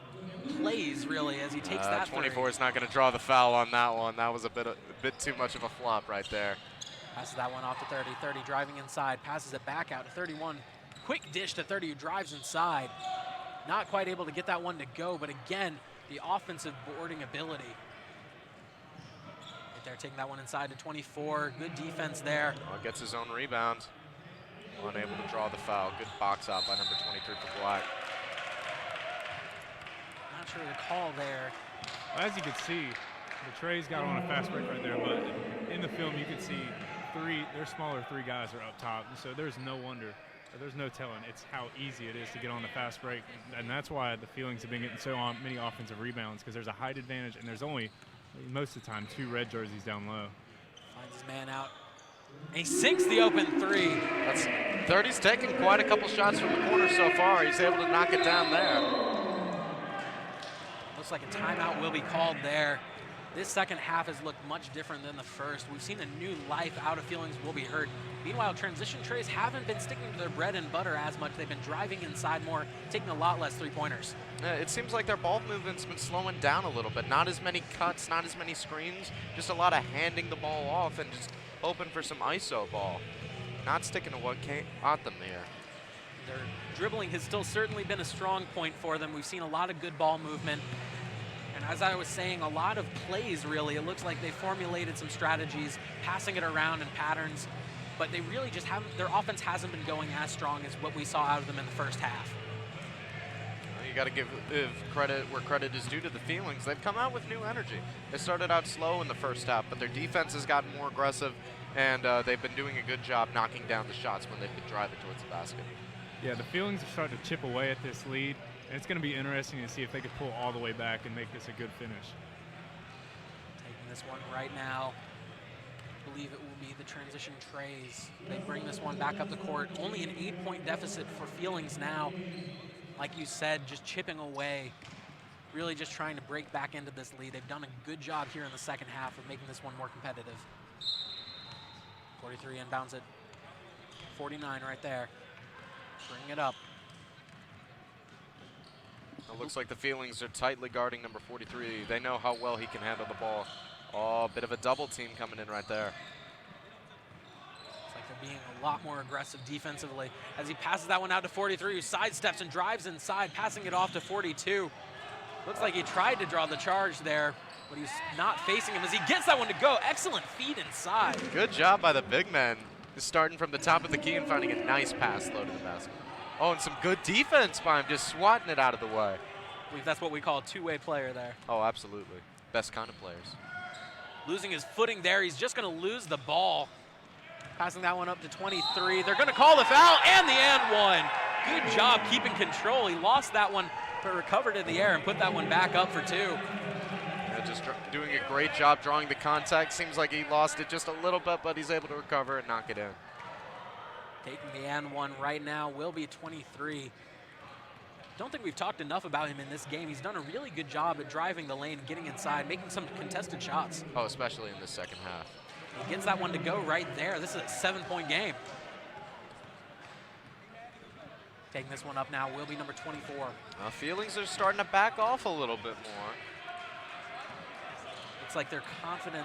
plays, really, as he takes that 24 three. is not going to draw the foul on that one. That was a bit too much of a flop right there. Passes that one off to 30. 30 driving inside, passes it back out to 31. Quick dish to 30, who drives inside. Not quite able to get that one to go, but again, the offensive boarding ability. Right there, taking that one inside to 24. Good defense there. Well, gets his own rebound. Unable to draw the foul. Good box out by number 23 for Black. Not sure the call there. As you can see, the Treys got on a fast break right there, but in the film you can see their smaller 3 guys are up top, so there's no wonder there's no telling. It's how easy it is to get on the fast break, and that's why the Feelings have been getting so many offensive rebounds, because there's a height advantage, and there's only, most of the time, 2 red jerseys down low. Finds his man out. And he sinks the open 3. That's 30's taken quite a couple shots from the corner so far. He's able to knock it down there. Looks like a timeout will be called there. This second half has looked much different than the first. We've seen a new life out of Feelings will be heard. Meanwhile, transition Treys haven't been sticking to their bread and butter as much. They've been driving inside more, taking a lot less three-pointers. It seems like their ball movement's been slowing down a little bit. Not as many cuts, not as many screens, just a lot of handing the ball off and just hoping for some ISO ball. Not sticking to what caught them there. Their dribbling has still certainly been a strong point for them. We've seen a lot of good ball movement. And as I was saying, a lot of plays, really. It looks like they formulated some strategies, passing it around in patterns, but they really just haven't, their offense hasn't been going as strong as what we saw out of them in the first half. You got to give credit where credit is due to the Feelings. They've come out with new energy. They started out slow in the first half, but their defense has gotten more aggressive, and they've been doing a good job knocking down the shots when they've been driving towards the basket. Yeah, the Feelings are starting to chip away at this lead, and it's going to be interesting to see if they can pull all the way back and make this a good finish. Taking this one right now. I believe it will be the transition Treys. They bring this one back up the court. Only an 8-point deficit for Feelings now. Like you said, just chipping away, really just trying to break back into this lead. They've done a good job here in the second half of making this one more competitive. 43 inbounds it. 49 right there. Bring it up. It looks like the Feelings are tightly guarding number 43. They know how well he can handle the ball. Oh, a bit of a double team coming in right there. It's like they're being a lot more aggressive defensively as he passes that one out to 43, who sidesteps and drives inside, passing it off to 42. Looks like he tried to draw the charge there, but he's not facing him as he gets that one to go. Excellent feed inside. Good job by the big men. Just starting from the top of the key and finding a nice pass low to the basket. Oh, and some good defense by him, just swatting it out of the way. I believe that's what we call a two-way player there. Oh, absolutely. Best kind of players. Losing his footing there. He's just going to lose the ball. Passing that one up to 23. They're going to call the foul and the and one. Good job keeping control. He lost that one, but recovered in the air and put that one back up for 2. Yeah, just doing a great job drawing the contact. Seems like he lost it just a little bit, but he's able to recover and knock it in. Taking the and one right now will be 23. Don't think we've talked enough about him in this game. He's done a really good job at driving the lane, getting inside, making some contested shots. Oh, especially in the second half. He gets that one to go right there. This is a 7-point game. Taking this one up now will be number 24. Feelings are starting to back off a little bit more. Looks like they're confident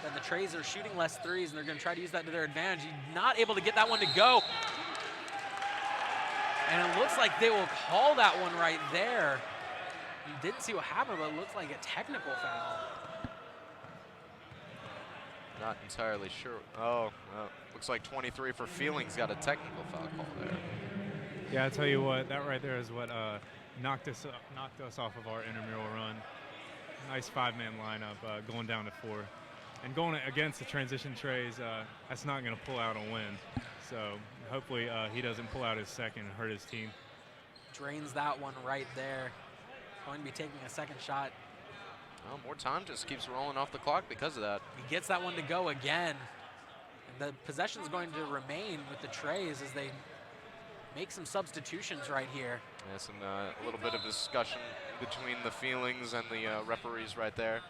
that the Treys are shooting less threes, and they're going to try to use that to their advantage. He's not able to get that one to go. And it looks like they will call that one right there. You didn't see what happened, but it looks like a technical foul. Not entirely sure. Oh, looks like 23 for Feelings got a technical foul call there. Yeah, I tell you what, that right there is what knocked us off of our intramural run. Nice 5-man lineup going down to 4. And going against the transition Treys, that's not going to pull out a win. So hopefully he doesn't pull out his second and hurt his team. Drains that one right there. Going to be taking a second shot. Well, more time just keeps rolling off the clock because of that. He gets that one to go again. And the possession is going to remain with the Treys as they make some substitutions right here. Yes, and a little bit of discussion between the Feelings and the referees right there.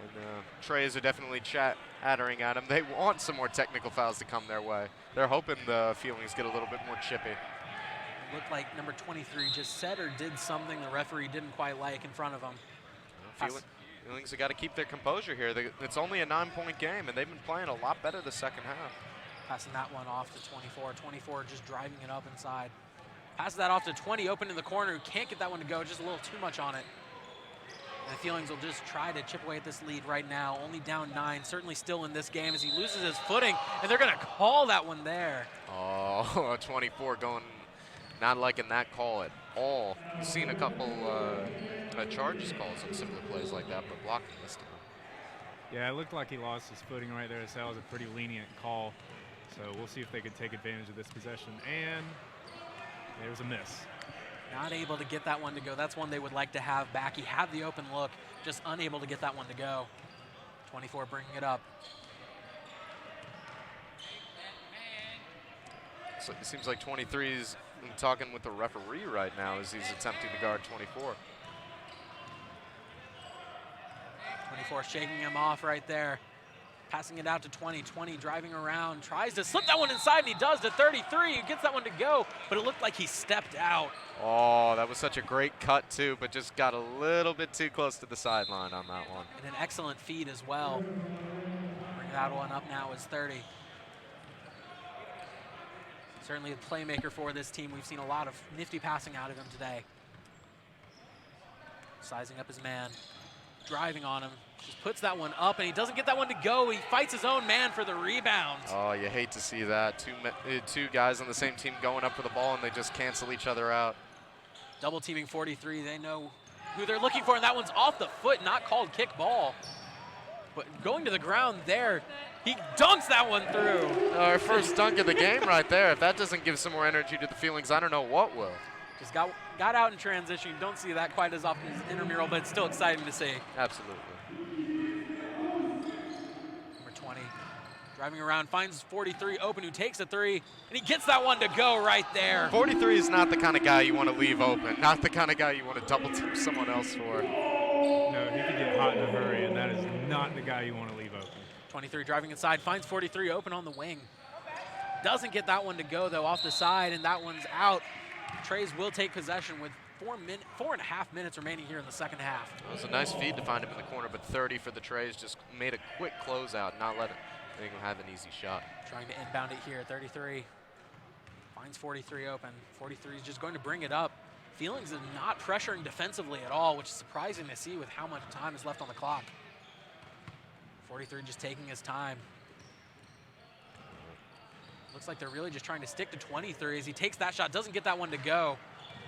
And Treys are definitely chattering at him. They want some more technical fouls to come their way. They're hoping the Feelings get a little bit more chippy. It looked like number 23 just said or did something the referee didn't quite like in front of him. Feelings have got to keep their composure here. It's only a 9-point game, and they've been playing a lot better the second half. Passing that one off to 24. 24 just driving it up inside. Passes that off to 20, open in the corner. Can't get that one to go, just a little too much on it. And the Feelings will just try to chip away at this lead right now. Only down 9, certainly still in this game as he loses his footing, and they're going to call that one there. Oh, 24 going, not liking that call at all. Seen a couple charges calls on similar plays like that, but blocking this time. Yeah, it looked like he lost his footing right there, so that was a pretty lenient call. So we'll see if they can take advantage of this possession. And there was a miss. Not able to get that one to go. That's one they would like to have back. He had the open look, just unable to get that one to go. 24 bringing it up. So it seems like 23 is talking with the referee right now as he's attempting to guard 24. 24 shaking him off right there. Passing it out to 20. 20 driving around, tries to slip that one inside, and he does to 33. He gets that one to go, but it looked like he stepped out. Oh, that was such a great cut, too, but just got a little bit too close to the sideline on that one. And an excellent feed as well. Bring that one up now is 30. Certainly a playmaker for this team. We've seen a lot of nifty passing out of him today. Sizing up his man, driving on him. Just puts that one up, and he doesn't get that one to go. He fights his own man for the rebound. Oh, you hate to see that. Two guys on the same team going up for the ball, and they just cancel each other out. Double teaming 43. They know who they're looking for, and that one's off the foot, not called kick ball. But going to the ground there, he dunks that one through. Our first dunk of the game right there. If that doesn't give some more energy to the feelings, I don't know what will. Just got out in transition. You don't see that quite as often as Intramural, but it's still exciting to see. Absolutely. Number 20, driving around, finds 43 open, who takes a three, and he gets that one to go right there. 43 is not the kind of guy you want to leave open, not the kind of guy you want to double team someone else for. No, he could get hot in a hurry, and that is not the guy you want to leave open. 23 driving inside, finds 43 open on the wing. Doesn't get that one to go, though, off the side, and that one's out. Treys will take possession with 4.5 minutes remaining here in the second half. It was a nice feed to find him in the corner, but 30 for the Treys, just made a quick closeout, not letting him have an easy shot. Trying to inbound it here, 33. Finds 43 open. 43 is just going to bring it up. Feelings of not pressuring defensively at all, which is surprising to see with how much time is left on the clock. 43 just taking his time. Looks like they're really just trying to stick to 23 as he takes that shot, doesn't get that one to go.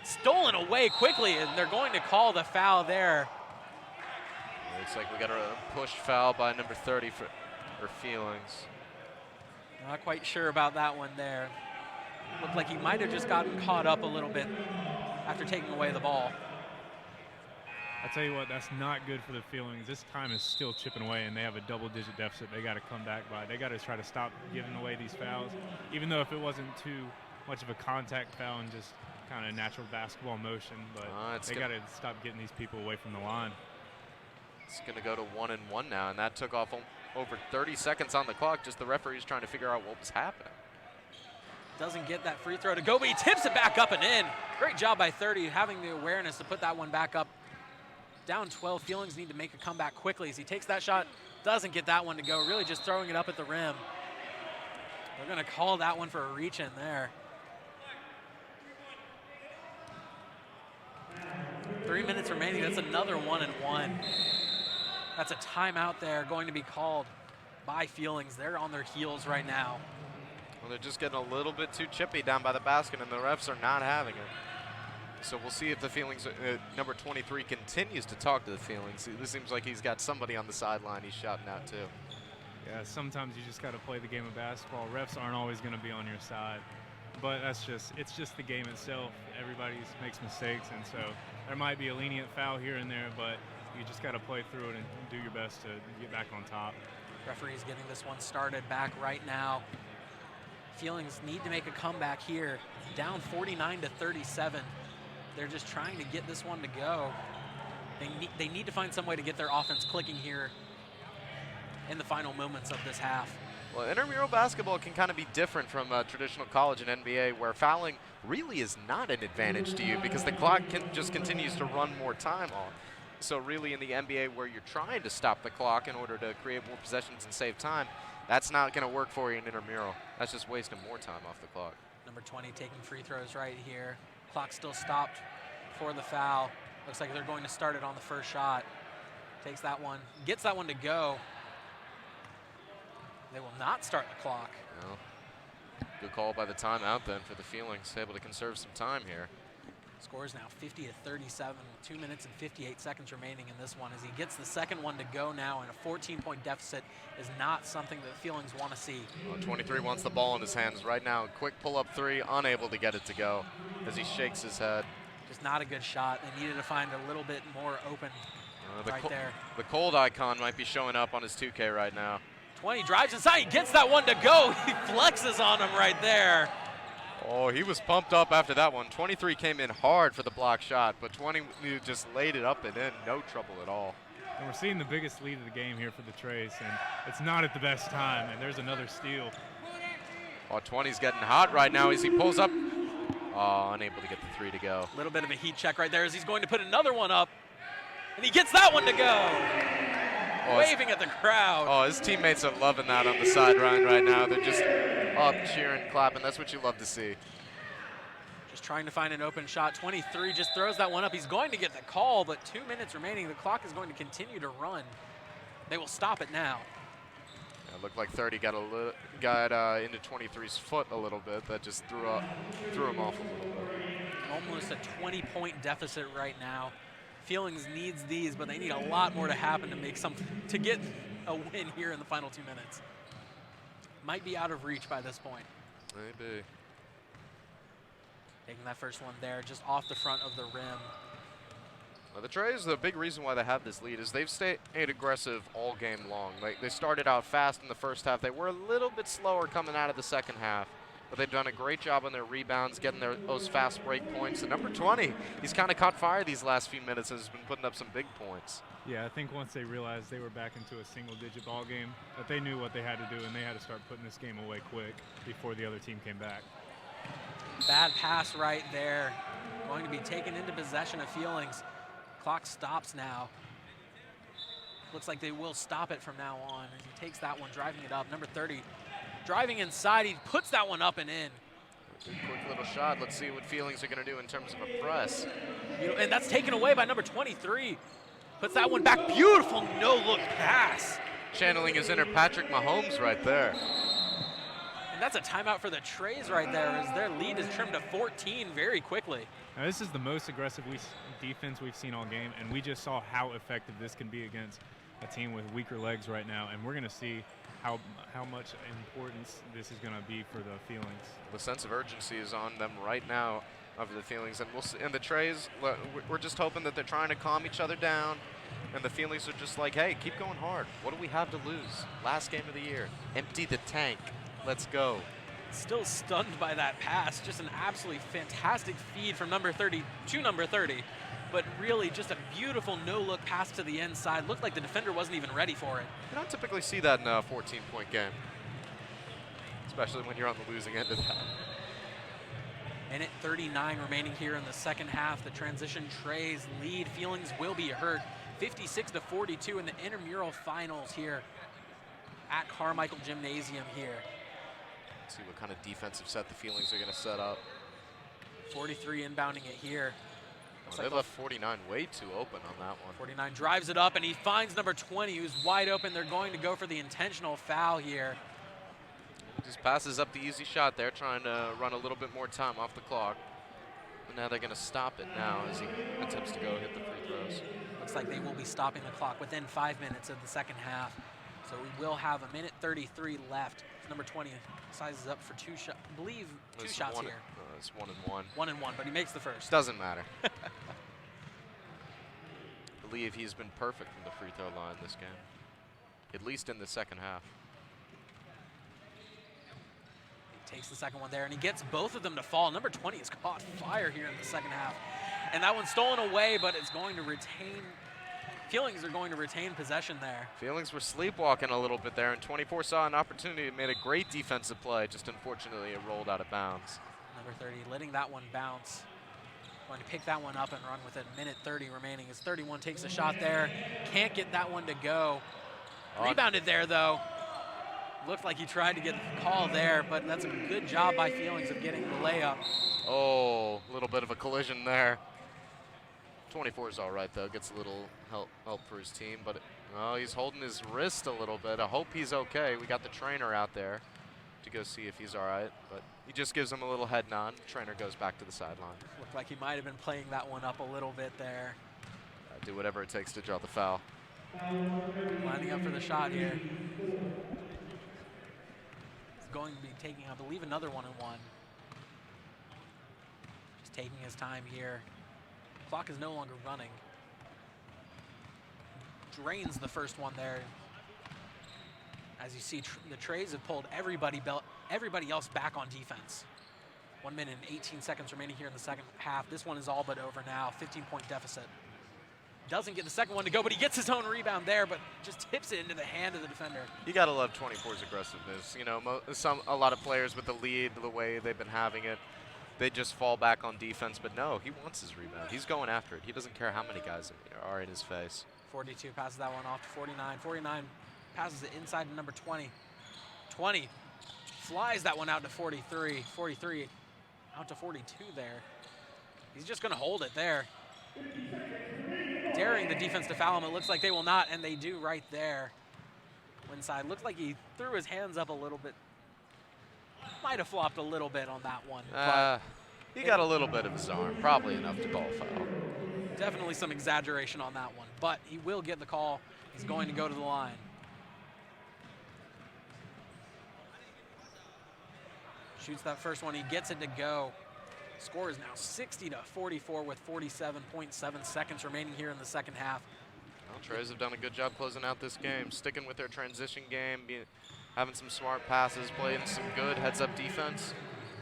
Stolen away quickly, and they're going to call the foul there. Looks like we got a push foul by number 30 for Feelings. Not quite sure about that one there. Looked like he might have just gotten caught up a little bit after taking away the ball. I tell you what, that's not good for the Feelings. This time is still chipping away, and they have a double-digit deficit they got to come back by. They got to try to stop giving away these fouls, even though if it wasn't too much of a contact foul and just kind of natural basketball motion, but they got to stop getting these people away from the line. It's going to go to 1-1 now, and that took off over 30 seconds on the clock. Just the referees trying to figure out what was happening. Doesn't get that free throw to go, but he tips it back up and in. Great job by 30, having the awareness to put that one back up. Down 12, Feelings need to make a comeback quickly as he takes that shot, doesn't get that one to go, really just throwing it up at the rim. They're gonna call that one for a reach in there. 3 minutes remaining, that's another 1-1. That's a timeout there going to be called by Feelings. They're on their heels right now. Well, they're just getting a little bit too chippy down by the basket, and the refs are not having it. So we'll see if the Feelings, number 23 continues to talk to the Feelings. This seems like he's got somebody on the sideline he's shouting out to. Yeah, sometimes you just got to play the game of basketball. Refs aren't always going to be on your side. But it's just the game itself. Everybody makes mistakes, and so there might be a lenient foul here and there, but you just got to play through it and do your best to get back on top. Referee's getting this one started back right now. Feelings need to make a comeback here. Down 49-37. They're just trying to get this one to go. They need to find some way to get their offense clicking here in the final moments of this half. Well, intramural basketball can kind of be different from traditional college and NBA, where fouling really is not an advantage to you because the clock just continues to run more time on. So really in the NBA, where you're trying to stop the clock in order to create more possessions and save time, that's not going to work for you in intramural. That's just wasting more time off the clock. Number 20 taking free throws right here. Clock still stopped for the foul. Looks like they're going to start it on the first shot. Takes that one, gets that one to go. They will not start the clock. Well, good call by the timeout then for the Feelings, able to conserve some time here. Scores now 50-37 with 2 minutes and 58 seconds remaining in this one as he gets the second one to go now, and a 14-point deficit is not something that Feelings want to see. Well, 23 wants the ball in his hands right now. Quick pull-up three, unable to get it to go as he shakes his head. Just not a good shot. They needed to find a little bit more open right there. The cold icon might be showing up on his 2K right now. 20 drives inside, he gets that one to go. He flexes on him right there. Oh, he was pumped up after that one. 23 came in hard for the block shot, but 20 just laid it up and in, no trouble at all. And we're seeing the biggest lead of the game here for the Treys, and it's not at the best time, and there's another steal. Oh, 20's getting hot right now as he pulls up. Oh, unable to get the three to go. A little bit of a heat check right there as he's going to put another one up, and he gets that one to go. Oh, waving at the crowd. Oh, his teammates are loving that on the sideline right now. They're just up, cheering, clapping. That's what you love to see. Just trying to find an open shot. 23 just throws that one up. He's going to get the call, but 2 minutes remaining. The clock is going to continue to run. They will stop it now. Yeah, it looked like 30 got into 23's foot a little bit. That just threw him off a little bit. Almost a 20-point deficit right now. Feelings needs these, but they need a lot more to happen to get a win here in the final 2 minutes. Might be out of reach by this point. Maybe. Taking that first one there, just off the front of the rim. Well, the Treys, the big reason why they have this lead is they've stayed aggressive all game long. They started out fast in the first half. They were a little bit slower coming out of the second half, but they've done a great job on their rebounds, getting those fast break points. And number 20, he's kind of caught fire these last few minutes and has been putting up some big points. Yeah, I think once they realized they were back into a single-digit ball game, that they knew what they had to do, and they had to start putting this game away quick before the other team came back. Bad pass right there. Going to be taken into possession of Feelings. Clock stops now. Looks like they will stop it from now on as he takes that one, driving it up. Number 30, driving inside. He puts that one up and in. Good quick little shot. Let's see what Feelings are going to do in terms of a press. And that's taken away by number 23. Puts that one back. Beautiful no-look pass. Channeling his inner Patrick Mahomes right there. And that's a timeout for the Treys right there as their lead is trimmed to 14 very quickly. Now, this is the most aggressive defense we've seen all game, and we just saw how effective this can be against a team with weaker legs right now, and we're going to see how much importance this is going to be for the Feelings. The sense of urgency is on them right now of the Feelings, and we'll see, and the Treys, we're just hoping that they're trying to calm each other down, and the Feelings are just like, hey, keep going hard. What do we have to lose? Last game of the year. Empty the tank. Let's go. Still stunned by that pass. Just an absolutely fantastic feed from number 30 to number 30. But really just a beautiful no-look pass to the inside. Looked like the defender wasn't even ready for it. You don't typically see that in a 14-point game, especially when you're on the losing end of that. Minute 39 remaining here in the second half. The transition Treys lead. Feelings will be hurt. 56-42 in the Intramural finals here at Carmichael Gymnasium here. Let's see what kind of defensive set the Feelings are going to set up. 43 inbounding it here. They left 49 way too open on that one. 49 drives it up, and he finds number 20, who's wide open. They're going to go for the intentional foul here. Just passes up the easy shot there, trying to run a little bit more time off the clock. And now they're going to stop it now as he attempts to go hit the free throws. Looks like they will be stopping the clock within 5 minutes of the second half. So we will have a minute 33 left. Number 20 sizes up for two shots. I believe two shots here. It's 1 and 1. 1 and 1, but he makes the first. Doesn't matter. I believe he's been perfect from the free throw line this game, at least in the second half. He takes the second one there, and he gets both of them to fall. Number 20 has caught fire here in the second half. And that one's stolen away, but it's going to retain. Feelings are going to retain possession there. Feelings were sleepwalking a little bit there, and 24 saw an opportunity, made a great defensive play, just unfortunately it rolled out of bounds. Number 30 letting that one bounce. Going to pick that one up and run with it. Minute 30 remaining as 31 takes a shot there. Can't get that one to go. Rebounded there, though. Looked like he tried to get the call there, but that's a good job by Feelings of getting the layup. Oh, a little bit of a collision there. 24 is all right, though. Gets a little help for his team, but he's holding his wrist a little bit. I hope he's okay. We got the trainer out there. to go see if he's all right, but he just gives him a little head nod. Trainer goes back to the sideline. Looked like he might have been playing that one up a little bit there. Do whatever it takes to draw the foul. Lining up for the shot here. He's going to be taking, I believe, another 1-and-1. Just taking his time here. Clock is no longer running. Drains the first one there. As you see, the Treys have pulled everybody else back on defense. 1 minute and 18 seconds remaining here in the second half. This one is all but over now. 15-point deficit. Doesn't get the second one to go, but he gets his own rebound there, but just tips it into the hand of the defender. You gotta love 24's aggressiveness. You know, a lot of players with the lead, the way they've been having it, they just fall back on defense. But no, he wants his rebound. He's going after it. He doesn't care how many guys are in his face. 42 passes that one off to 49. 49 passes it inside to number 20. 20 flies that one out to 43. 43 out to 42 there. He's just gonna hold it there. Daring the defense to foul him. It looks like they will not, and they do right there. Inside. Looks like he threw his hands up a little bit. Might have flopped a little bit on that one. He got a little bit of his arm, probably enough to call a foul. Definitely some exaggeration on that one, but he will get the call. He's going to go to the line. Shoots that first one. He gets it to go. Score is now 60-44 with 47.7 seconds remaining here in the second half. Well, Treys have done a good job closing out this game, sticking with their transition game, having some smart passes, playing some good heads-up defense.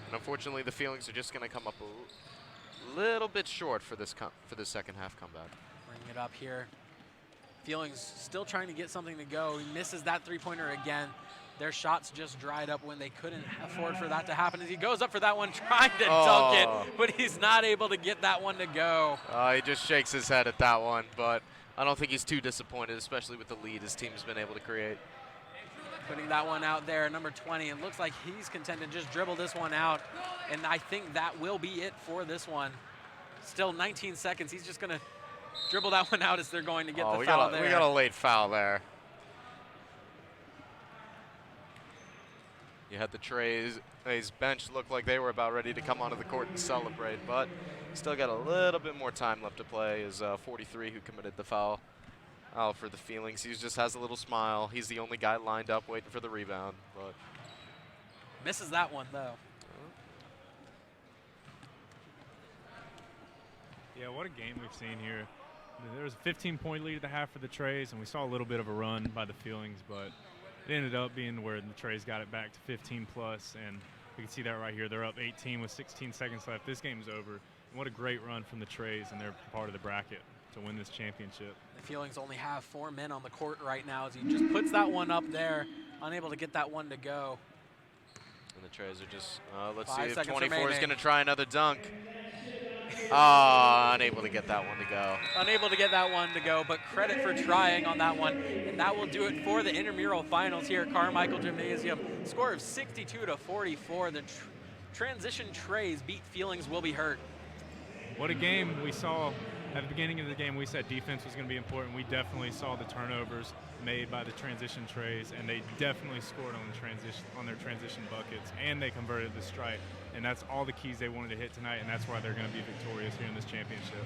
And unfortunately, the Feelings are just going to come up a little bit short for this second half comeback. Bring it up here. Feelings still trying to get something to go. He misses that three-pointer again. Their shots just dried up when they couldn't afford for that to happen. As he goes up for that one, trying to dunk it, but he's not able to get that one to go. He just shakes his head at that one, but I don't think he's too disappointed, especially with the lead his team's been able to create. Putting that one out there, number 20. It looks like he's content to just dribble this one out, and I think that will be it for this one. Still 19 seconds. He's just going to dribble that one out as they're going to get the foul there. We got a late foul there. You had the Treys bench look like they were about ready to come onto the court and celebrate, but still got a little bit more time left to play. Is 43 who committed the foul for the Feelings. He just has a little smile. He's the only guy lined up waiting for the rebound, but misses that one though. Yeah, what a game we've seen here. There was a 15-point lead at the half for the Treys, and we saw a little bit of a run by the Feelings, but it ended up being where the Treys got it back to 15 plus, and we can see that right here. They're up 18 with 16 seconds left. This game's over. And what a great run from the Treys, and they're part of the bracket to win this championship. The Feelings only have 4 men on the court right now as he just puts that one up there, unable to get that one to go. And the Treys are just, let's 5 see if seconds 24 is remaining. going to try another dunk. Unable to get that one to go. Unable to get that one to go, but credit for trying on that one. And that will do it for the intramural finals here at Carmichael Gymnasium. Score of 62-44. The transition Treys beat Feelings Will Be Hurt. What a game we saw. At the beginning of the game, we said defense was going to be important. We definitely saw the turnovers made by the transition Treys, and they definitely scored on their transition buckets, and they converted the strike. And that's all the keys they wanted to hit tonight, and that's why they're going to be victorious here in this championship.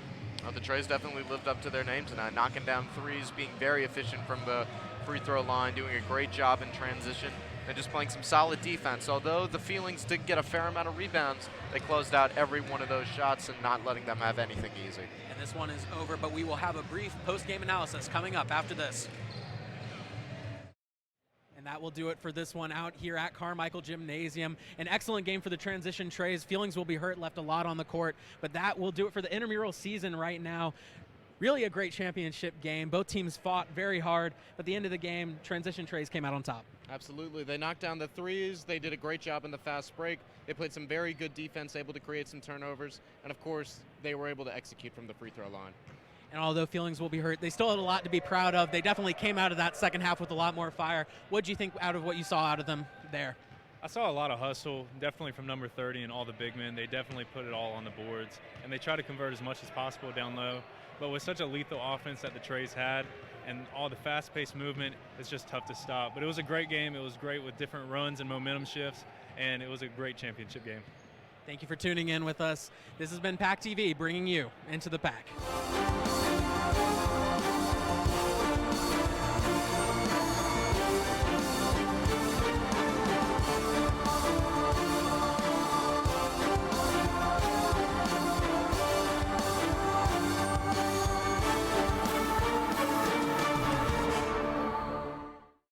The Treys definitely lived up to their name tonight, knocking down threes, being very efficient from the free throw line, doing a great job in transition, and just playing some solid defense. Although the Feelings did get a fair amount of rebounds, they closed out every one of those shots and not letting them have anything easy. And this one is over, but we will have a brief post-game analysis coming up after this. And that will do it for this one out here at Carmichael Gymnasium. An excellent game for the transition Treys. Feelings Will Be Hurt left a lot on the court, but that will do it for the intramural season right now. Really a great championship game. Both teams fought very hard, but at the end of the game, transition Treys came out on top. Absolutely. They knocked down the threes. They did a great job in the fast break. They played some very good defense, able to create some turnovers. And, of course, they were able to execute from the free throw line. And although Feelings Will Be Hurt, they still had a lot to be proud of. They definitely came out of that second half with a lot more fire. What did you think out of what you saw out of them there? I saw a lot of hustle, definitely from number 30 and all the big men. They definitely put it all on the boards, and they try to convert as much as possible down low. But with such a lethal offense that the Treys had, and all the fast-paced movement is just tough to stop. But it was a great game. It was great with different runs and momentum shifts, and it was a great championship game. Thank you for tuning in with us. This has been PackTV bringing you Into the Pack.